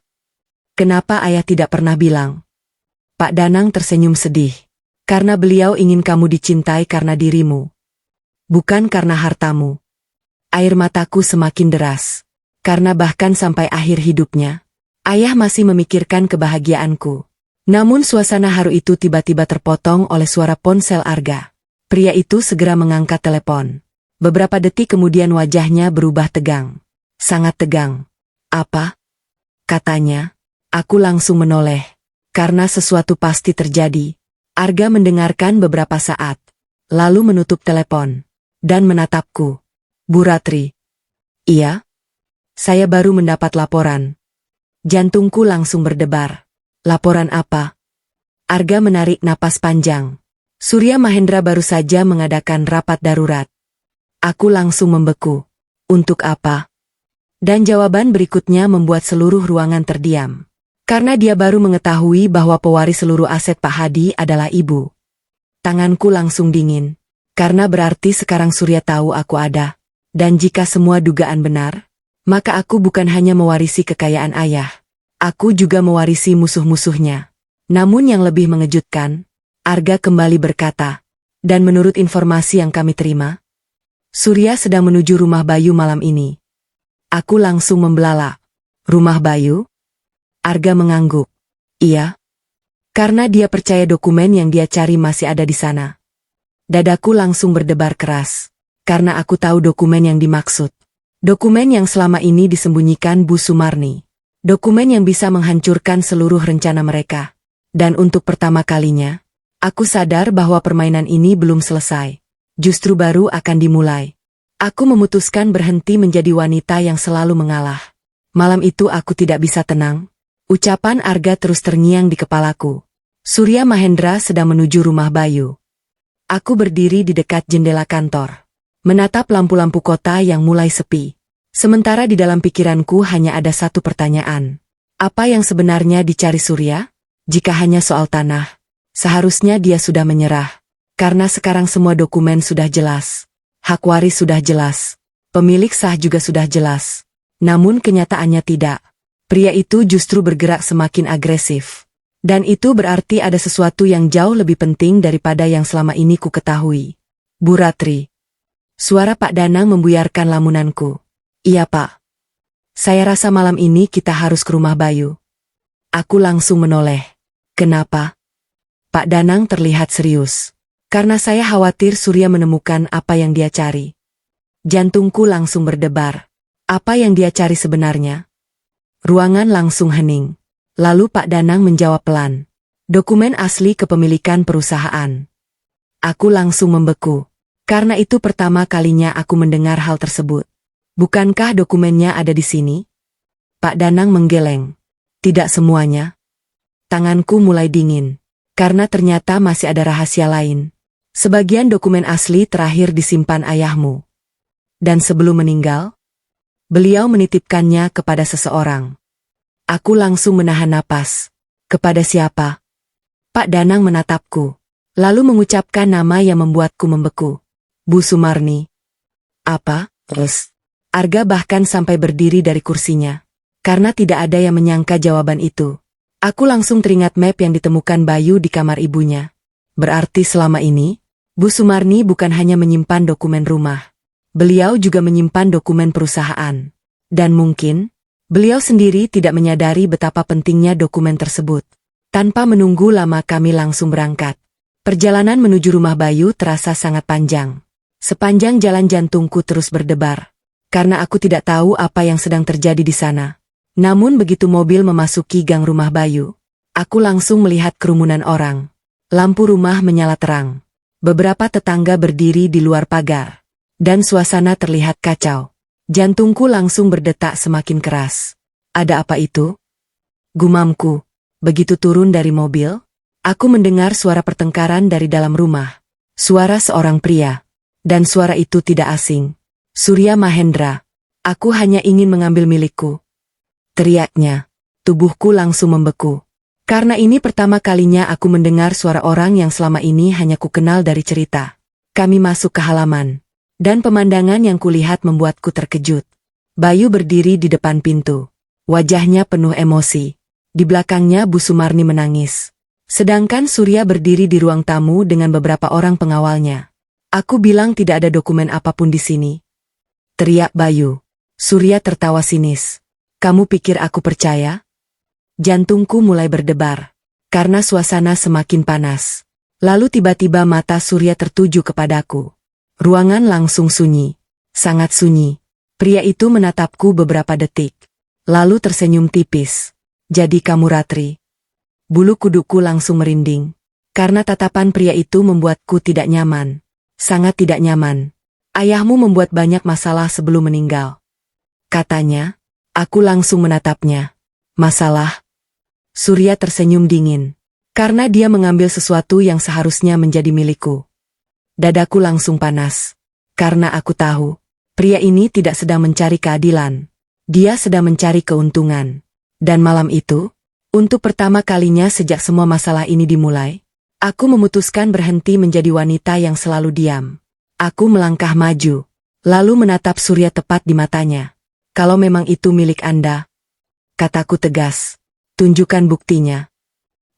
Kenapa ayah tidak pernah bilang? Pak Danang tersenyum sedih. Karena beliau ingin kamu dicintai karena dirimu. Bukan karena hartamu. Air mataku semakin deras. Karena bahkan sampai akhir hidupnya, ayah masih memikirkan kebahagiaanku. Namun suasana haru itu tiba-tiba terpotong oleh suara ponsel Arga. Pria itu segera mengangkat telepon. Beberapa detik kemudian wajahnya berubah tegang. Sangat tegang. Apa? Katanya. Aku langsung menoleh. Karena sesuatu pasti terjadi. Arga mendengarkan beberapa saat. Lalu menutup telepon. Dan menatapku. Bu Ratri. Iya? Saya baru mendapat laporan. Jantungku langsung berdebar. Laporan apa? Arga menarik napas panjang. Surya Mahendra baru saja mengadakan rapat darurat. Aku langsung membeku. Untuk apa? Dan jawaban berikutnya membuat seluruh ruangan terdiam. Karena dia baru mengetahui bahwa pewaris seluruh aset Pak Hadi adalah ibu. Tanganku langsung dingin. Karena berarti sekarang Surya tahu aku ada. Dan jika semua dugaan benar, maka aku bukan hanya mewarisi kekayaan ayah. Aku juga mewarisi musuh-musuhnya. Namun yang lebih mengejutkan, Arga kembali berkata, dan menurut informasi yang kami terima, Surya sedang menuju rumah Bayu malam ini. Aku langsung membelalak. Rumah Bayu? Arga mengangguk. Iya. Karena dia percaya dokumen yang dia cari masih ada di sana. Dadaku langsung berdebar keras. Karena aku tahu dokumen yang dimaksud. Dokumen yang selama ini disembunyikan Bu Sumarni. Dokumen yang bisa menghancurkan seluruh rencana mereka. Dan untuk pertama kalinya, aku sadar bahwa permainan ini belum selesai. Justru baru akan dimulai. Aku memutuskan berhenti menjadi wanita yang selalu mengalah. Malam itu aku tidak bisa tenang. Ucapan Arga terus terngiang di kepalaku. Surya Mahendra sedang menuju rumah Bayu. Aku berdiri di dekat jendela kantor. Menatap lampu-lampu kota yang mulai sepi. Sementara di dalam pikiranku hanya ada satu pertanyaan. Apa yang sebenarnya dicari Surya? Jika hanya soal tanah, seharusnya dia sudah menyerah. Karena sekarang semua dokumen sudah jelas. Hak waris sudah jelas. Pemilik sah juga sudah jelas. Namun kenyataannya tidak. Pria itu justru bergerak semakin agresif. Dan itu berarti ada sesuatu yang jauh lebih penting daripada yang selama ini ku ketahui. Bu Ratri. Suara Pak Danang membuyarkan lamunanku. Iya Pak. Saya rasa malam ini kita harus ke rumah Bayu. Aku langsung menoleh. Kenapa? Pak Danang terlihat serius. Karena saya khawatir Surya menemukan apa yang dia cari. Jantungku langsung berdebar. Apa yang dia cari sebenarnya? Ruangan langsung hening. Lalu Pak Danang menjawab pelan. Dokumen asli kepemilikan perusahaan. Aku langsung membeku. Karena itu pertama kalinya aku mendengar hal tersebut. Bukankah dokumennya ada di sini? Pak Danang menggeleng. Tidak semuanya. Tanganku mulai dingin. Karena ternyata masih ada rahasia lain. Sebagian dokumen asli terakhir disimpan ayahmu. Dan sebelum meninggal, beliau menitipkannya kepada seseorang. Aku langsung menahan napas. Kepada siapa? Pak Danang menatapku. Lalu mengucapkan nama yang membuatku membeku. Bu Sumarni. Apa? Terus. Arga bahkan sampai berdiri dari kursinya. Karena tidak ada yang menyangka jawaban itu. Aku langsung teringat map yang ditemukan Bayu di kamar ibunya. Berarti selama ini, Bu Sumarni bukan hanya menyimpan dokumen rumah. Beliau juga menyimpan dokumen perusahaan. Dan mungkin, beliau sendiri tidak menyadari betapa pentingnya dokumen tersebut. Tanpa menunggu lama kami langsung berangkat. Perjalanan menuju rumah Bayu terasa sangat panjang. Sepanjang jalan jantungku terus berdebar. Karena aku tidak tahu apa yang sedang terjadi di sana. Namun begitu mobil memasuki gang rumah Bayu, aku langsung melihat kerumunan orang. Lampu rumah menyala terang. Beberapa tetangga berdiri di luar pagar. Dan suasana terlihat kacau. Jantungku langsung berdetak semakin keras. Ada apa itu? Gumamku. Begitu turun dari mobil, aku mendengar suara pertengkaran dari dalam rumah. Suara seorang pria. Dan suara itu tidak asing. Surya Mahendra. Aku hanya ingin mengambil milikku. Teriaknya. Tubuhku langsung membeku. Karena ini pertama kalinya aku mendengar suara orang yang selama ini hanya kukenal dari cerita. Kami masuk ke halaman. Dan pemandangan yang kulihat membuatku terkejut. Bayu berdiri di depan pintu. Wajahnya penuh emosi. Di belakangnya Bu Sumarni menangis. Sedangkan Surya berdiri di ruang tamu dengan beberapa orang pengawalnya. Aku bilang tidak ada dokumen apapun di sini. Teriak Bayu. Surya tertawa sinis. Kamu pikir aku percaya? Jantungku mulai berdebar. Karena suasana semakin panas. Lalu tiba-tiba mata Surya tertuju kepadaku. Ruangan langsung sunyi. Sangat sunyi. Pria itu menatapku beberapa detik. Lalu tersenyum tipis. Jadi kamu Ratri. Bulu kuduku langsung merinding. Karena tatapan pria itu membuatku tidak nyaman. Sangat tidak nyaman. Ayahmu membuat banyak masalah sebelum meninggal. Katanya, aku langsung menatapnya. Masalah? Surya tersenyum dingin. Karena dia mengambil sesuatu yang seharusnya menjadi milikku. Dadaku langsung panas. Karena aku tahu, pria ini tidak sedang mencari keadilan. Dia sedang mencari keuntungan. Dan malam itu, untuk pertama kalinya sejak semua masalah ini dimulai, aku memutuskan berhenti menjadi wanita yang selalu diam. Aku melangkah maju, lalu menatap Surya tepat di matanya. Kalau memang itu milik Anda, kataku tegas, tunjukkan buktinya.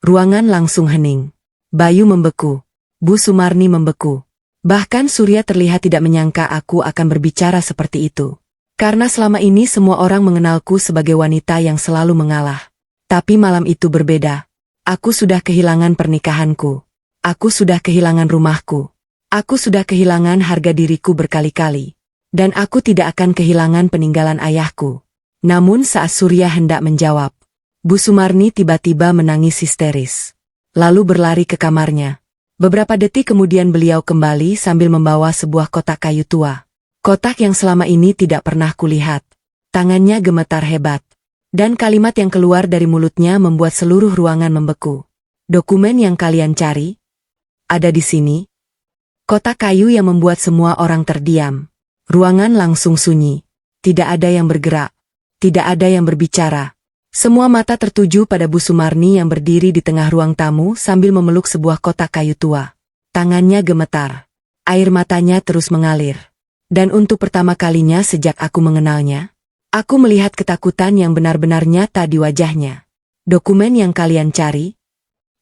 Ruangan langsung hening. Bayu membeku. Bu Sumarni membeku. Bahkan Surya terlihat tidak menyangka aku akan berbicara seperti itu. Karena selama ini semua orang mengenalku sebagai wanita yang selalu mengalah. Tapi malam itu berbeda. Aku sudah kehilangan pernikahanku. Aku sudah kehilangan rumahku. Aku sudah kehilangan harga diriku berkali-kali. Dan aku tidak akan kehilangan peninggalan ayahku. Namun saat Surya hendak menjawab, Bu Sumarni tiba-tiba menangis histeris. Lalu berlari ke kamarnya. Beberapa detik kemudian beliau kembali sambil membawa sebuah kotak kayu tua. Kotak yang selama ini tidak pernah kulihat. Tangannya gemetar hebat. Dan kalimat yang keluar dari mulutnya membuat seluruh ruangan membeku. Dokumen yang kalian cari? Ada di sini. Kotak kayu yang membuat semua orang terdiam. Ruangan langsung sunyi. Tidak ada yang bergerak. Tidak ada yang berbicara. Semua mata tertuju pada Bu Sumarni yang berdiri di tengah ruang tamu sambil memeluk sebuah kotak kayu tua. Tangannya gemetar. Air matanya terus mengalir. Dan untuk pertama kalinya sejak aku mengenalnya, aku melihat ketakutan yang benar-benar nyata di wajahnya. Dokumen yang kalian cari?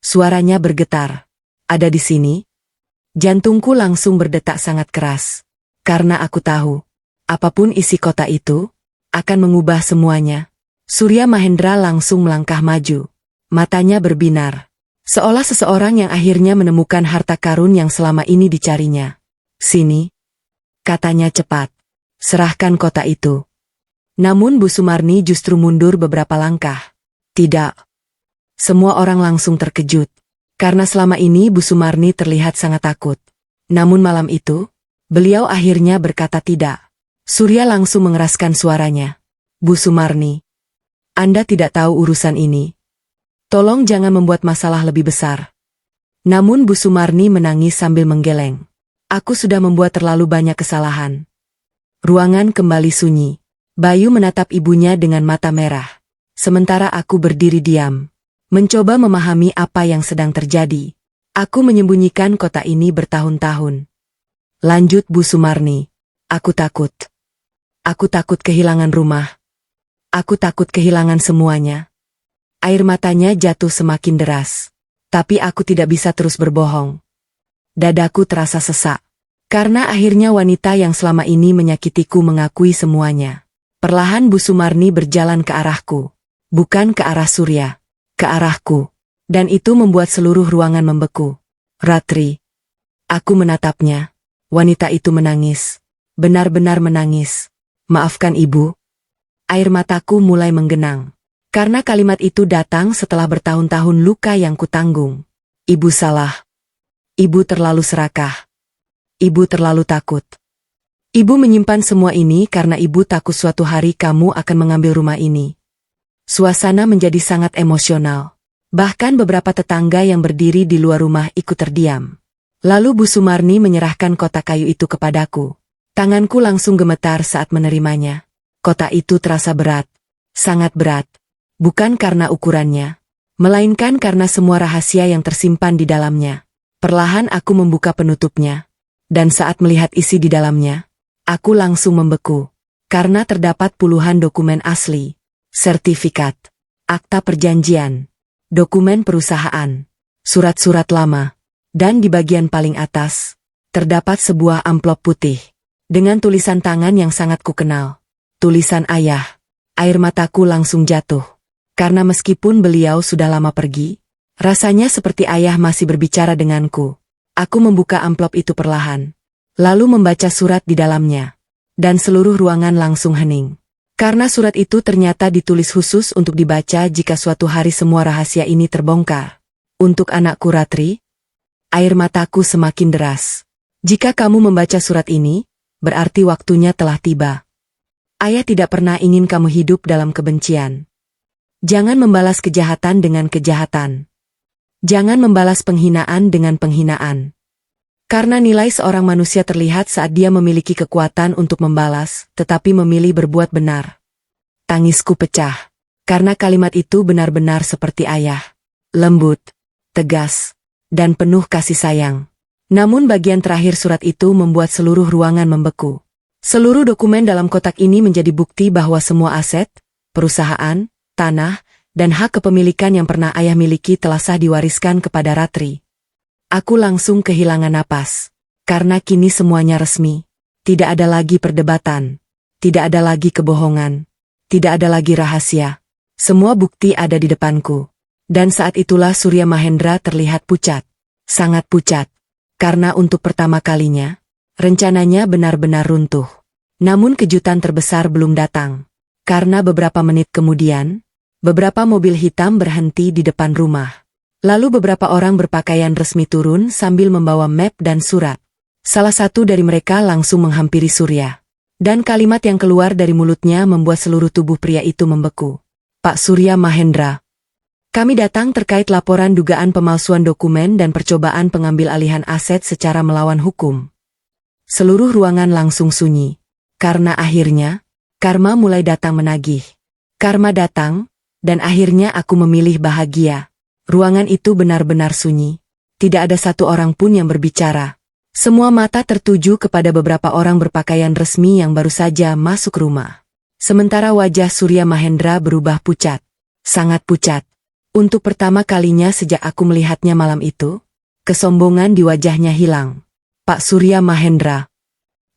Suaranya bergetar. Ada di sini? Jantungku langsung berdetak sangat keras. Karena aku tahu, apapun isi kotak itu, akan mengubah semuanya. Surya Mahendra langsung melangkah maju. Matanya berbinar. Seolah seseorang yang akhirnya menemukan harta karun yang selama ini dicarinya. Sini. Katanya cepat. Serahkan kotak itu. Namun Bu Sumarni justru mundur beberapa langkah. Tidak. Semua orang langsung terkejut. Karena selama ini Bu Sumarni terlihat sangat takut. Namun malam itu, beliau akhirnya berkata tidak. Surya langsung mengeraskan suaranya. Bu Sumarni, Anda tidak tahu urusan ini. Tolong jangan membuat masalah lebih besar. Namun Bu Sumarni menangis sambil menggeleng. Aku sudah membuat terlalu banyak kesalahan. Ruangan kembali sunyi. Bayu menatap ibunya dengan mata merah. Sementara aku berdiri diam. Mencoba memahami apa yang sedang terjadi. Aku menyembunyikan kotak ini bertahun-tahun. Lanjut Bu Sumarni. Aku takut. Aku takut kehilangan rumah. Aku takut kehilangan semuanya. Air matanya jatuh semakin deras. Tapi aku tidak bisa terus berbohong. Dadaku terasa sesak. Karena akhirnya wanita yang selama ini menyakitiku mengakui semuanya. Perlahan Bu Sumarni berjalan ke arahku. Bukan ke arah Surya. Ke arahku. Dan itu membuat seluruh ruangan membeku. Ratri. Aku menatapnya. Wanita itu menangis. Benar-benar menangis. Maafkan ibu. Air mataku mulai menggenang. Karena kalimat itu datang setelah bertahun-tahun luka yang kutanggung. Ibu salah. Ibu terlalu serakah. Ibu terlalu takut. Ibu menyimpan semua ini karena ibu takut suatu hari kamu akan mengambil rumah ini. Suasana menjadi sangat emosional. Bahkan beberapa tetangga yang berdiri di luar rumah ikut terdiam. Lalu Bu Sumarni menyerahkan kotak kayu itu kepadaku. Tanganku langsung gemetar saat menerimanya. Kotak itu terasa berat. Sangat berat. Bukan karena ukurannya. Melainkan karena semua rahasia yang tersimpan di dalamnya. Perlahan aku membuka penutupnya. Dan saat melihat isi di dalamnya, aku langsung membeku. Karena terdapat puluhan dokumen asli. Sertifikat. Akta perjanjian. Dokumen perusahaan. Surat-surat lama. Dan di bagian paling atas, terdapat sebuah amplop putih. Dengan tulisan tangan yang sangat kukenal. Tulisan ayah. Air mataku langsung jatuh. Karena meskipun beliau sudah lama pergi, rasanya seperti ayah masih berbicara denganku. Aku membuka amplop itu perlahan. Lalu membaca surat di dalamnya. Dan seluruh ruangan langsung hening. Karena surat itu ternyata ditulis khusus untuk dibaca jika suatu hari semua rahasia ini terbongkar. Untuk anakku Ratri. Air mataku semakin deras. Jika kamu membaca surat ini, berarti waktunya telah tiba. Ayah tidak pernah ingin kamu hidup dalam kebencian. Jangan membalas kejahatan dengan kejahatan. Jangan membalas penghinaan dengan penghinaan. Karena nilai seorang manusia terlihat saat dia memiliki kekuatan untuk membalas, tetapi memilih berbuat benar. Tangisku pecah. Karena kalimat itu benar-benar seperti ayah. Lembut, tegas, dan penuh kasih sayang. Namun bagian terakhir surat itu membuat seluruh ruangan membeku. Seluruh dokumen dalam kotak ini menjadi bukti bahwa semua aset, perusahaan, tanah, dan hak kepemilikan yang pernah ayah miliki telah sah diwariskan kepada Ratri. Aku langsung kehilangan napas. Karena kini semuanya resmi. Tidak ada lagi perdebatan. Tidak ada lagi kebohongan. Tidak ada lagi rahasia. Semua bukti ada di depanku. Dan saat itulah Surya Mahendra terlihat pucat. Sangat pucat. Karena untuk pertama kalinya, rencananya benar-benar runtuh. Namun kejutan terbesar belum datang. Karena beberapa menit kemudian, beberapa mobil hitam berhenti di depan rumah. Lalu beberapa orang berpakaian resmi turun sambil membawa map dan surat. Salah satu dari mereka langsung menghampiri Surya. Dan kalimat yang keluar dari mulutnya membuat seluruh tubuh pria itu membeku. Pak Surya Mahendra. Kami datang terkait laporan dugaan pemalsuan dokumen dan percobaan pengambil alihan aset secara melawan hukum. Seluruh ruangan langsung sunyi. Karena akhirnya, karma mulai datang menagih. Karma datang, dan akhirnya aku memilih bahagia. Ruangan itu benar-benar sunyi. Tidak ada satu orang pun yang berbicara. Semua mata tertuju kepada beberapa orang berpakaian resmi yang baru saja masuk rumah. Sementara wajah Surya Mahendra berubah pucat. Sangat pucat. Untuk pertama kalinya sejak aku melihatnya malam itu, kesombongan di wajahnya hilang. Pak Surya Mahendra,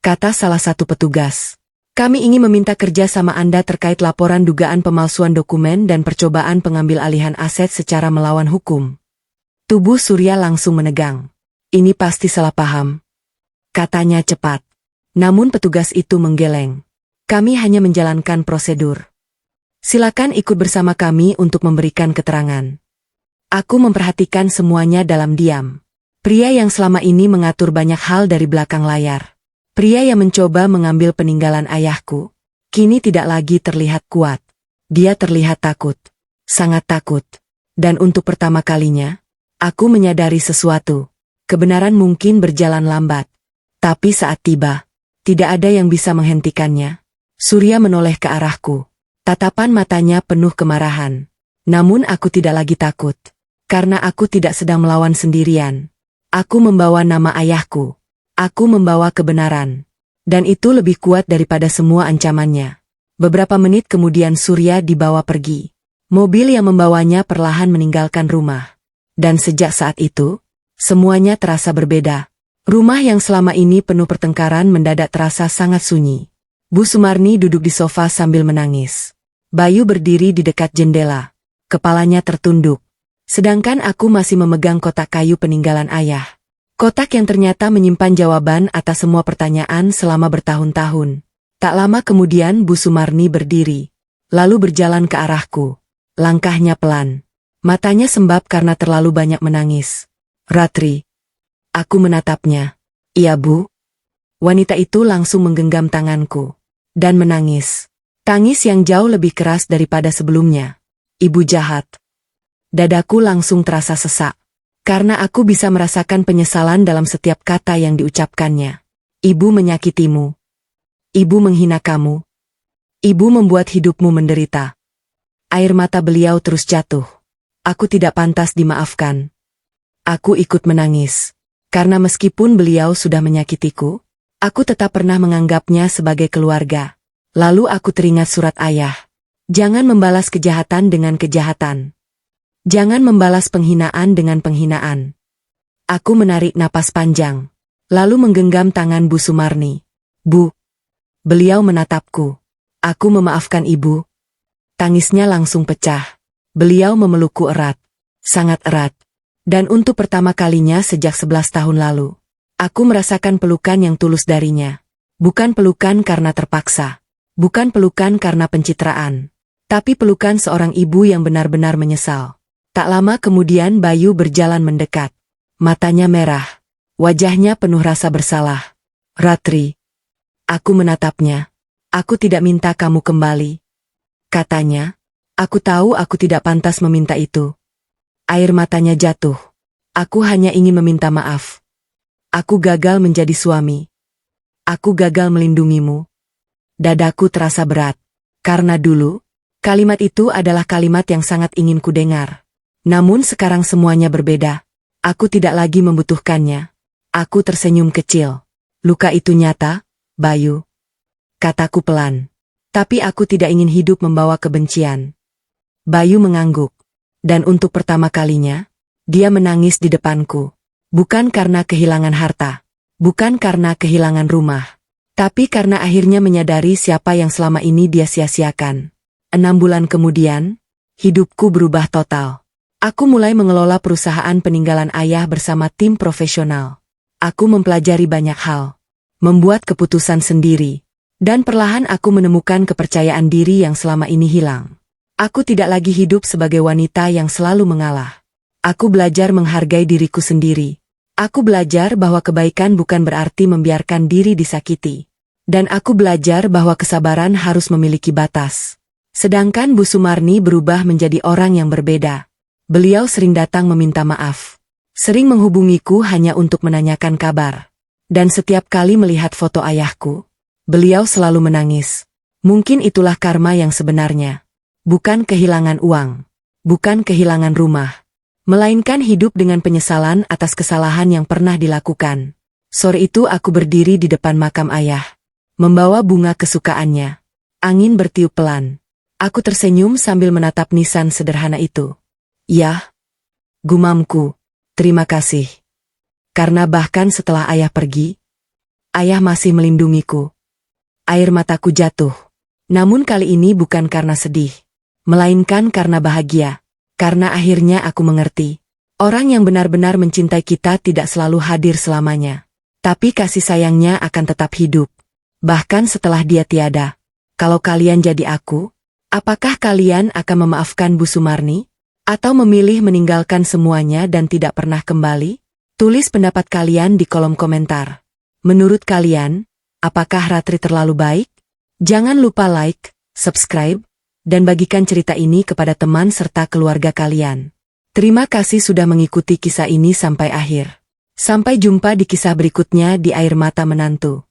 kata salah satu petugas. Kami ingin meminta kerja sama Anda terkait laporan dugaan pemalsuan dokumen dan percobaan pengambil alihan aset secara melawan hukum. Tubuh Surya langsung menegang. Ini pasti salah paham. Katanya cepat. Namun petugas itu menggeleng. Kami hanya menjalankan prosedur. Silakan ikut bersama kami untuk memberikan keterangan. Aku memperhatikan semuanya dalam diam. Pria yang selama ini mengatur banyak hal dari belakang layar. Pria yang mencoba mengambil peninggalan ayahku, kini tidak lagi terlihat kuat. Dia terlihat takut. Sangat takut. Dan untuk pertama kalinya, aku menyadari sesuatu. Kebenaran mungkin berjalan lambat. Tapi saat tiba, tidak ada yang bisa menghentikannya. Surya menoleh ke arahku. Tatapan matanya penuh kemarahan. Namun aku tidak lagi takut. Karena aku tidak sedang melawan sendirian. Aku membawa nama ayahku. Aku membawa kebenaran. Dan itu lebih kuat daripada semua ancamannya. Beberapa menit kemudian Surya dibawa pergi. Mobil yang membawanya perlahan meninggalkan rumah. Dan sejak saat itu, semuanya terasa berbeda. Rumah yang selama ini penuh pertengkaran mendadak terasa sangat sunyi. Bu Sumarni duduk di sofa sambil menangis. Bayu berdiri di dekat jendela. Kepalanya tertunduk. Sedangkan aku masih memegang kotak kayu peninggalan ayah. Kotak yang ternyata menyimpan jawaban atas semua pertanyaan selama bertahun-tahun. Tak lama kemudian Bu Sumarni berdiri. Lalu berjalan ke arahku. Langkahnya pelan. Matanya sembab karena terlalu banyak menangis. Ratri. Aku menatapnya. Iya Bu. Wanita itu langsung menggenggam tanganku. Dan menangis. Tangis yang jauh lebih keras daripada sebelumnya. Ibu jahat. Dadaku langsung terasa sesak. Karena aku bisa merasakan penyesalan dalam setiap kata yang diucapkannya. Ibu menyakitimu. Ibu menghina kamu. Ibu membuat hidupmu menderita. Air mata beliau terus jatuh. Aku tidak pantas dimaafkan. Aku ikut menangis. Karena meskipun beliau sudah menyakitiku, aku tetap pernah menganggapnya sebagai keluarga. Lalu aku teringat surat ayah. Jangan membalas kejahatan dengan kejahatan. Jangan membalas penghinaan dengan penghinaan. Aku menarik napas panjang. Lalu menggenggam tangan Bu Sumarni. Bu. Beliau menatapku. Aku memaafkan Ibu. Tangisnya langsung pecah. Beliau memelukku erat. Sangat erat. Dan untuk pertama kalinya sejak 11 tahun lalu, aku merasakan pelukan yang tulus darinya. Bukan pelukan karena terpaksa. Bukan pelukan karena pencitraan. Tapi pelukan seorang ibu yang benar-benar menyesal. Tak lama kemudian Bayu berjalan mendekat. Matanya merah. Wajahnya penuh rasa bersalah. Ratri. Aku menatapnya. Aku tidak minta kamu kembali. Katanya. Aku tahu aku tidak pantas meminta itu. Air matanya jatuh. Aku hanya ingin meminta maaf. Aku gagal menjadi suami. Aku gagal melindungimu. Dadaku terasa berat. Karena dulu, kalimat itu adalah kalimat yang sangat ingin ku dengar. Namun sekarang semuanya berbeda. Aku tidak lagi membutuhkannya. Aku tersenyum kecil. Luka itu nyata, Bayu. Kataku pelan. Tapi aku tidak ingin hidup membawa kebencian. Bayu mengangguk. Dan untuk pertama kalinya, dia menangis di depanku. Bukan karena kehilangan harta. Bukan karena kehilangan rumah. Tapi karena akhirnya menyadari siapa yang selama ini dia sia-siakan. 6 bulan kemudian, hidupku berubah total. Aku mulai mengelola perusahaan peninggalan ayah bersama tim profesional. Aku mempelajari banyak hal. Membuat keputusan sendiri. Dan perlahan aku menemukan kepercayaan diri yang selama ini hilang. Aku tidak lagi hidup sebagai wanita yang selalu mengalah. Aku belajar menghargai diriku sendiri. Aku belajar bahwa kebaikan bukan berarti membiarkan diri disakiti. Dan aku belajar bahwa kesabaran harus memiliki batas. Sedangkan Bu Sumarni berubah menjadi orang yang berbeda. Beliau sering datang meminta maaf. Sering menghubungiku hanya untuk menanyakan kabar. Dan setiap kali melihat foto ayahku, beliau selalu menangis. Mungkin itulah karma yang sebenarnya. Bukan kehilangan uang. Bukan kehilangan rumah. Melainkan hidup dengan penyesalan atas kesalahan yang pernah dilakukan. Sore itu aku berdiri di depan makam ayah. Membawa bunga kesukaannya. Angin bertiup pelan. Aku tersenyum sambil menatap nisan sederhana itu. "Ya," gumamku, "terima kasih. Karena bahkan setelah ayah pergi, ayah masih melindungiku." Air mataku jatuh. Namun kali ini bukan karena sedih. Melainkan karena bahagia. Karena akhirnya aku mengerti. Orang yang benar-benar mencintai kita tidak selalu hadir selamanya. Tapi kasih sayangnya akan tetap hidup. Bahkan setelah dia tiada. Kalau kalian jadi aku, apakah kalian akan memaafkan Bu Sumarni? Atau memilih meninggalkan semuanya dan tidak pernah kembali? Tulis pendapat kalian di kolom komentar. Menurut kalian, apakah Ratri terlalu baik? Jangan lupa like, subscribe, dan bagikan cerita ini kepada teman serta keluarga kalian. Terima kasih sudah mengikuti kisah ini sampai akhir. Sampai jumpa di kisah berikutnya di Air Mata Menantu.